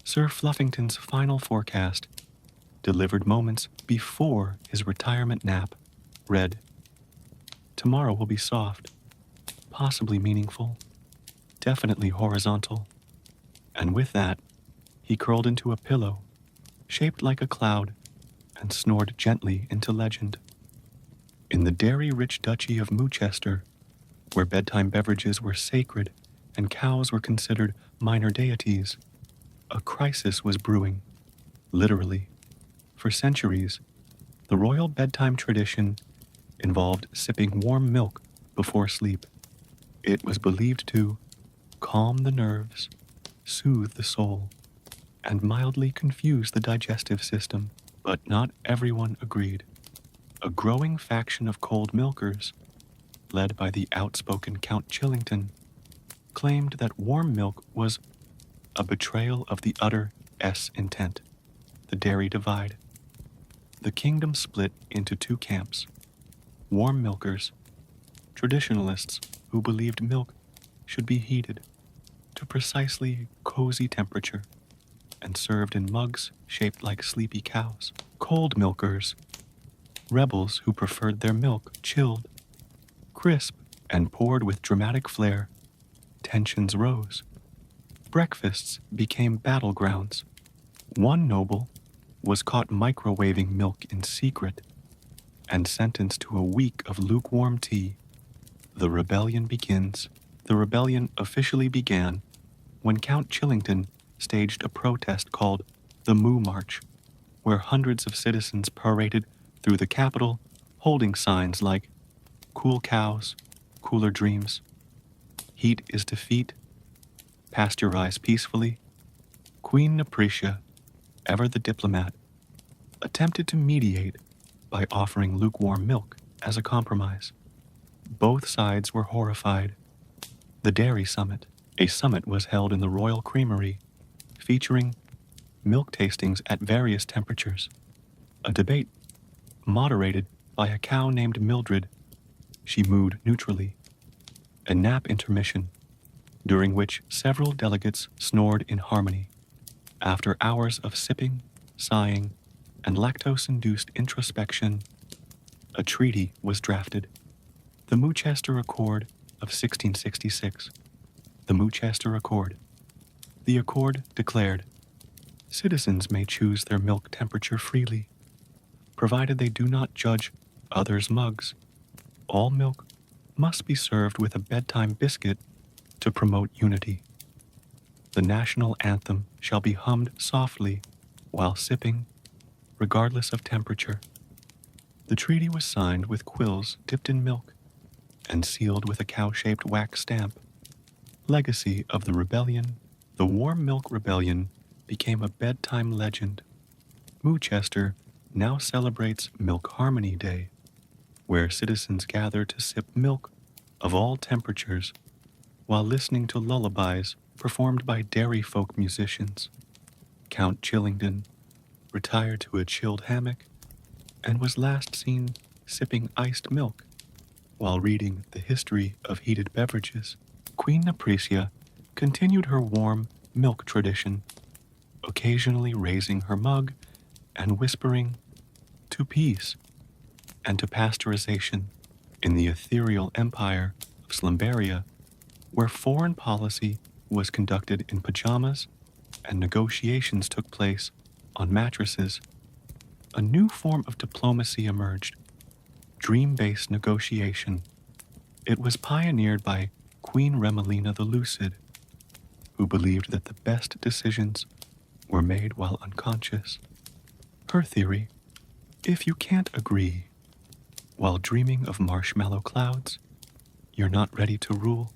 Sir Fluffington's final forecast, delivered moments before his retirement nap, read, "Tomorrow will be soft, possibly meaningful, definitely horizontal." And with that, he curled into a pillow, shaped like a cloud, and snored gently into legend. In the dairy-rich duchy of Moochester, where bedtime beverages were sacred and cows were considered minor deities, a crisis was brewing, literally, For centuries, the royal bedtime tradition involved sipping warm milk before sleep. It was believed to calm the nerves, soothe the soul, and mildly confuse the digestive system. But not everyone agreed. A growing faction of cold milkers, led by the outspoken Count Chillington, claimed that warm milk was a betrayal of the utter S intent, the dairy divide. The kingdom split into two camps: warm milkers, traditionalists who believed milk should be heated to precisely cozy temperature and served in mugs shaped like sleepy cows; cold milkers, rebels who preferred their milk chilled, crisp, and poured with dramatic flair. Tensions rose. Breakfasts became battlegrounds. One noble was caught microwaving milk in secret and sentenced to a week of lukewarm tea. The rebellion begins. The rebellion officially began when Count Chillington staged a protest called the Moo March, where hundreds of citizens paraded through the capital holding signs like "Cool cows, cooler dreams," "Heat is defeat," "Pasteurize peacefully." Queen Nepritia, ever the diplomat, attempted to mediate by offering lukewarm milk as a compromise. Both sides were horrified. The Dairy Summit, a summit, was held in the Royal Creamery, featuring milk tastings at various temperatures. A debate moderated by a cow named Mildred. She mooed neutrally. A nap intermission, during which several delegates snored in harmony. After hours of sipping, sighing, and lactose-induced introspection, a treaty was drafted. The Moochester Accord of 1666. The Moochester Accord. The accord declared, citizens may choose their milk temperature freely, provided they do not judge others' mugs. All milk must be served with a bedtime biscuit to promote unity. The national anthem shall be hummed softly while sipping, regardless of temperature. The treaty was signed with quills dipped in milk and sealed with a cow-shaped wax stamp. Legacy of the rebellion. The Warm Milk Rebellion became a bedtime legend. Moochester now celebrates Milk Harmony Day, where citizens gather to sip milk of all temperatures while listening to lullabies performed by dairy folk musicians. Count Chillington retired to a chilled hammock and was last seen sipping iced milk while reading the history of heated beverages. Queen Nepritia continued her warm milk tradition, occasionally raising her mug and whispering to peace and to pasteurization. In the ethereal empire of Slumberia, where foreign policy was conducted in pajamas and negotiations took place on mattresses, a new form of diplomacy emerged: dream-based negotiation. It was pioneered by Queen Remelina the Lucid, who believed that the best decisions were made while unconscious. Her theory: if you can't agree while dreaming of marshmallow clouds, you're not ready to rule.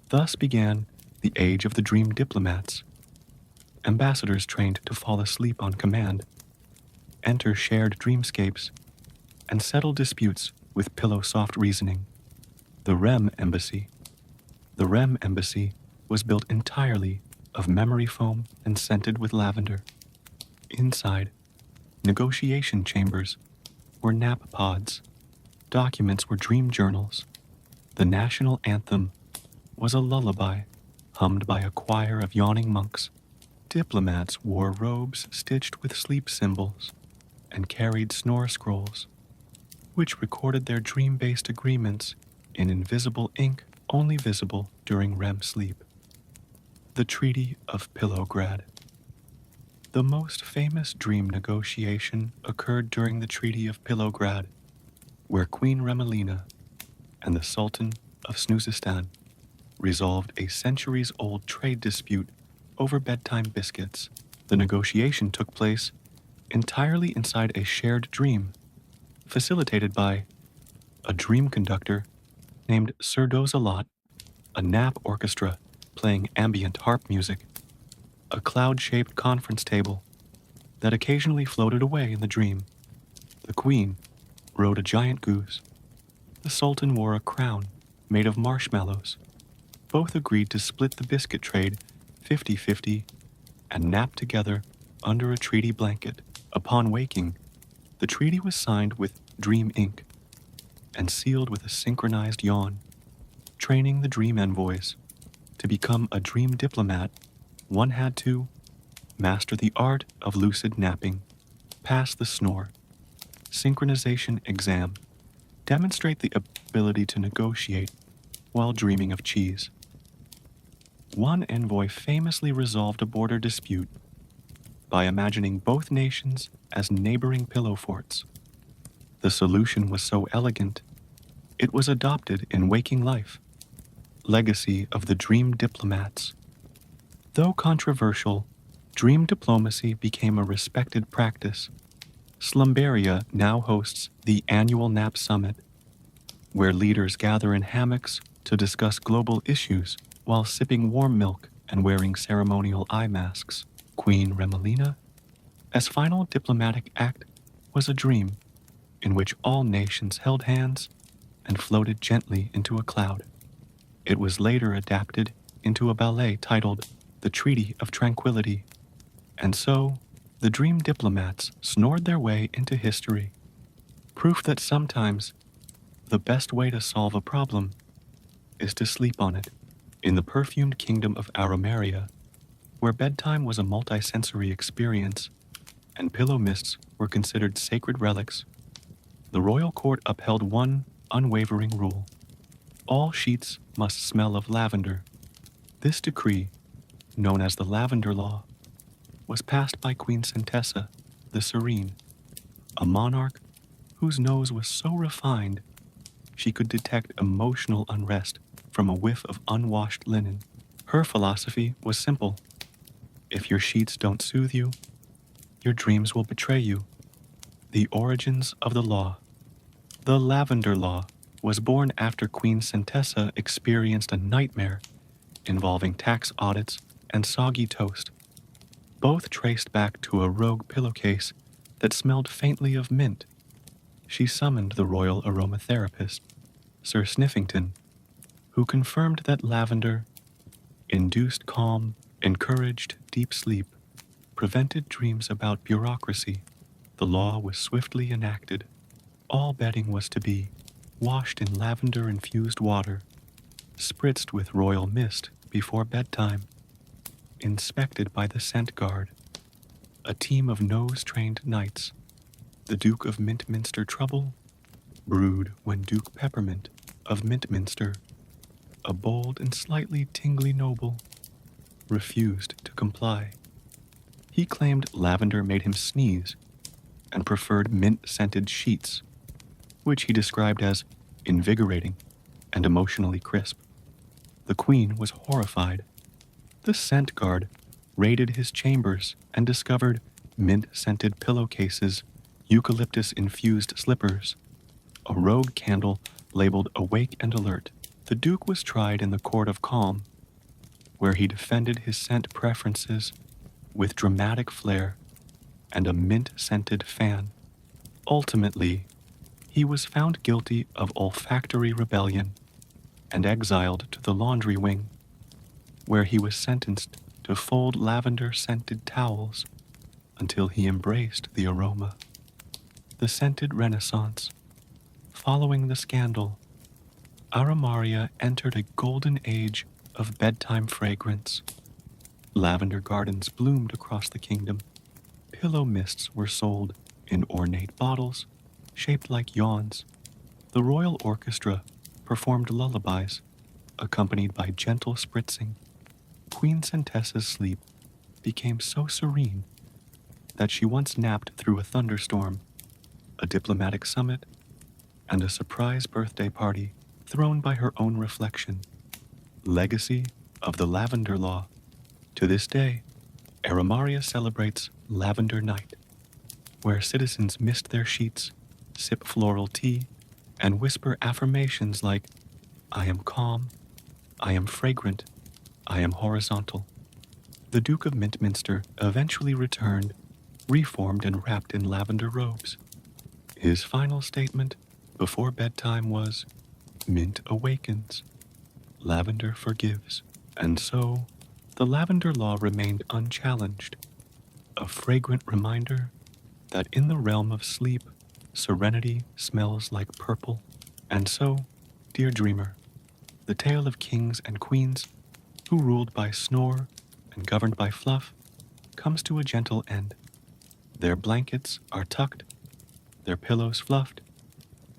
Thus began the age of the dream diplomats. Ambassadors trained to fall asleep on command, enter shared dreamscapes, and settle disputes with pillow-soft reasoning. The REM Embassy. The REM Embassy was built entirely of memory foam and scented with lavender. Inside, negotiation chambers were nap pods. Documents were dream journals. The national anthem was a lullaby hummed by a choir of yawning monks. Diplomats wore robes stitched with sleep symbols and carried snore scrolls, which recorded their dream-based agreements in invisible ink only visible during REM sleep. The Treaty of Pillowgrad. The most famous dream negotiation occurred during the Treaty of Pillowgrad, where Queen Remelina and the Sultan of Snoozistan resolved a centuries-old trade dispute over bedtime biscuits. The negotiation took place entirely inside a shared dream, facilitated by a dream conductor named Sir Doze-a-Lot, a nap orchestra playing ambient harp music, a cloud-shaped conference table that occasionally floated away in the dream. The queen rode a giant goose. The sultan wore a crown made of marshmallows. Both agreed to split the biscuit trade 50-50 and nap together under a treaty blanket. Upon waking, the treaty was signed with dream ink and sealed with a synchronized yawn. Training the dream envoys to become a dream diplomat, one had to master the art of lucid napping, pass the snore, synchronization exam, demonstrate the ability to negotiate while dreaming of cheese. One envoy famously resolved a border dispute by imagining both nations as neighboring pillow forts. The solution was so elegant, it was adopted in waking life. Legacy of the dream diplomats. Though controversial, dream diplomacy became a respected practice. Slumberia now hosts the annual Nap Summit, where leaders gather in hammocks to discuss global issues while sipping warm milk and wearing ceremonial eye masks. Queen Remelina, as final diplomatic act, was a dream in which all nations held hands and floated gently into a cloud. It was later adapted into a ballet titled The Treaty of Tranquility, and so the dream diplomats snored their way into history. Proof that sometimes the best way to solve a problem is to sleep on it. In the perfumed kingdom of Aromaria, where bedtime was a multisensory experience and pillow mists were considered sacred relics, the royal court upheld one unwavering rule. All sheets must smell of lavender. This decree, known as the Lavender Law, was passed by Queen Centessa the Serene, a monarch whose nose was so refined she could detect emotional unrest from a whiff of unwashed linen. Her philosophy was simple. If your sheets don't soothe you, your dreams will betray you. The origins of the law. The Lavender Law was born after Queen Centessa experienced a nightmare involving tax audits and soggy toast, both traced back to a rogue pillowcase that smelled faintly of mint. She summoned the royal aromatherapist, Sir Sniffington, who confirmed that lavender induced calm, encouraged deep sleep, prevented dreams about bureaucracy. The law was swiftly enacted. All bedding was to be washed in lavender-infused water, spritzed with royal mist before bedtime, inspected by the scent guard, a team of nose-trained knights. The Duke of Mintminster Trouble brewed when Duke Peppermint of Mintminster, a bold and slightly tingly noble, refused to comply. He claimed lavender made him sneeze and preferred mint-scented sheets, which he described as invigorating and emotionally crisp. The Queen was horrified. The scent guard raided his chambers and discovered mint-scented pillowcases, eucalyptus-infused slippers, a rogue candle labeled Awake and Alert. The Duke was tried in the Court of Calm, where he defended his scent preferences with dramatic flair and a mint-scented fan. Ultimately, he was found guilty of olfactory rebellion and exiled to the laundry wing, where he was sentenced to fold lavender-scented towels until he embraced the aroma. The scented renaissance. Following the scandal, Aromaria entered a golden age of bedtime fragrance. Lavender gardens bloomed across the kingdom. Pillow mists were sold in ornate bottles shaped like yawns. The royal orchestra performed lullabies, accompanied by gentle spritzing. Queen Centessa's sleep became so serene that she once napped through a thunderstorm, a diplomatic summit, and a surprise birthday party thrown by her own reflection. Legacy of the Lavender Law. To this day, Aromaria celebrates Lavender Night, where citizens mist their sheets, sip floral tea, and whisper affirmations like, I am calm, I am fragrant, I am horizontal. The Duke of Mintminster eventually returned, reformed and wrapped in lavender robes. His final statement before bedtime was, Mint awakens, lavender forgives. And so, the lavender law remained unchallenged, a fragrant reminder that in the realm of sleep, serenity smells like purple. And so, dear dreamer, the tale of kings and queens who ruled by snore and governed by fluff comes to a gentle end. Their blankets are tucked, their pillows fluffed,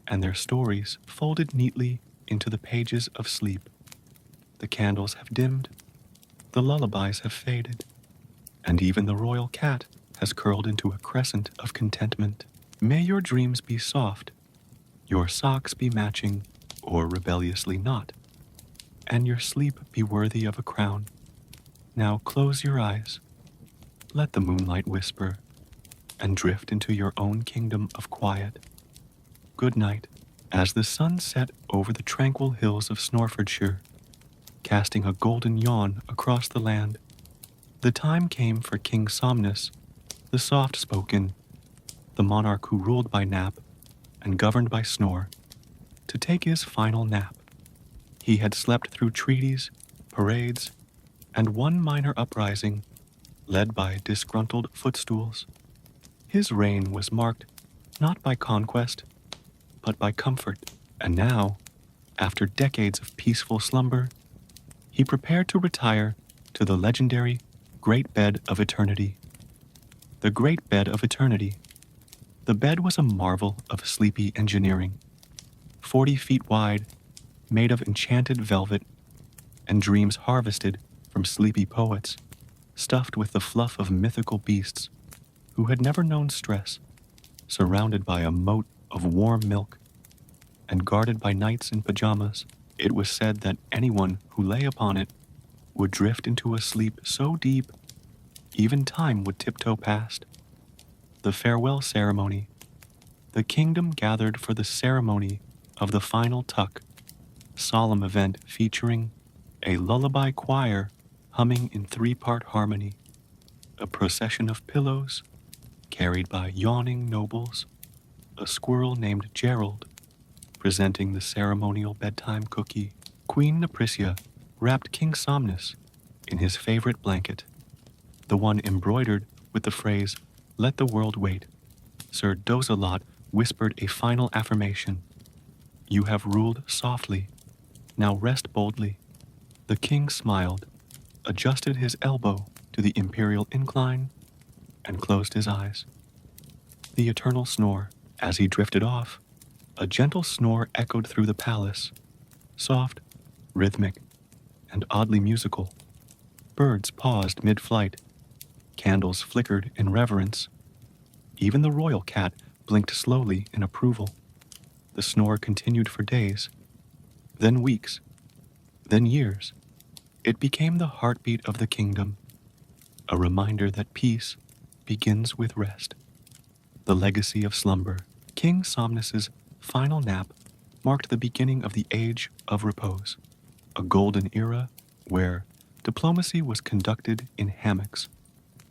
and their stories folded neatly into the pages of sleep. The candles have dimmed, the lullabies have faded, and even the royal cat has curled into a crescent of contentment. May your dreams be soft, your socks be matching or rebelliously not, and your sleep be worthy of a crown. Now close your eyes, let the moonlight whisper, and drift into your own kingdom of quiet. Good night. As the sun set over the tranquil hills of Snorfordshire, casting a golden yawn across the land, the time came for King Somnus, the soft-spoken, the monarch who ruled by nap and governed by snore, to take his final nap. He had slept through treaties, parades, and one minor uprising led by disgruntled footstools. His reign was marked not by conquest, but by comfort, and now, after decades of peaceful slumber, he prepared to retire to the legendary Great Bed of Eternity. The Great Bed of Eternity. The bed was a marvel of sleepy engineering, 40 feet wide, made of enchanted velvet, and dreams harvested from sleepy poets, stuffed with the fluff of mythical beasts who had never known stress, surrounded by a moat of warm milk, and guarded by knights in pajamas. It was said that anyone who lay upon it would drift into a sleep so deep, even time would tiptoe past. The farewell ceremony. The kingdom gathered for the ceremony of the final tuck, solemn event featuring a lullaby choir humming in three-part harmony, a procession of pillows carried by yawning nobles, a squirrel named Gerald presenting the ceremonial bedtime cookie. Queen Neprisia wrapped King Somnus in his favorite blanket, the one embroidered with the phrase, "Let the world wait." Sir Dozelot whispered a final affirmation. "You have ruled softly. Now rest boldly." The king smiled, adjusted his elbow to the imperial incline, and closed his eyes. The eternal snore. As he drifted off, a gentle snore echoed through the palace, soft, rhythmic, and oddly musical. Birds paused mid-flight. Candles flickered in reverence. Even the royal cat blinked slowly in approval. The snore continued for days, then weeks, then years. It became the heartbeat of the kingdom, a reminder that peace begins with rest. The legacy of slumber. King Somnus's final nap marked the beginning of the Age of Repose, a golden era where diplomacy was conducted in hammocks,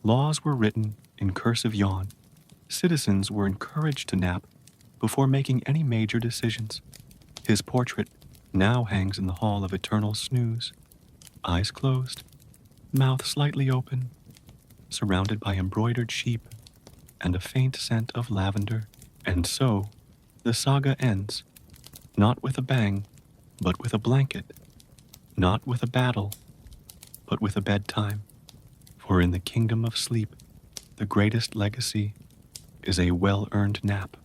laws were written in cursive yawn, citizens were encouraged to nap before making any major decisions. His portrait now hangs in the Hall of Eternal Snooze, eyes closed, mouth slightly open, surrounded by embroidered sheep and a faint scent of lavender. And so, the saga ends, not with a bang, but with a blanket, not with a battle, but with a bedtime. For in the kingdom of sleep, the greatest legacy is a well-earned nap.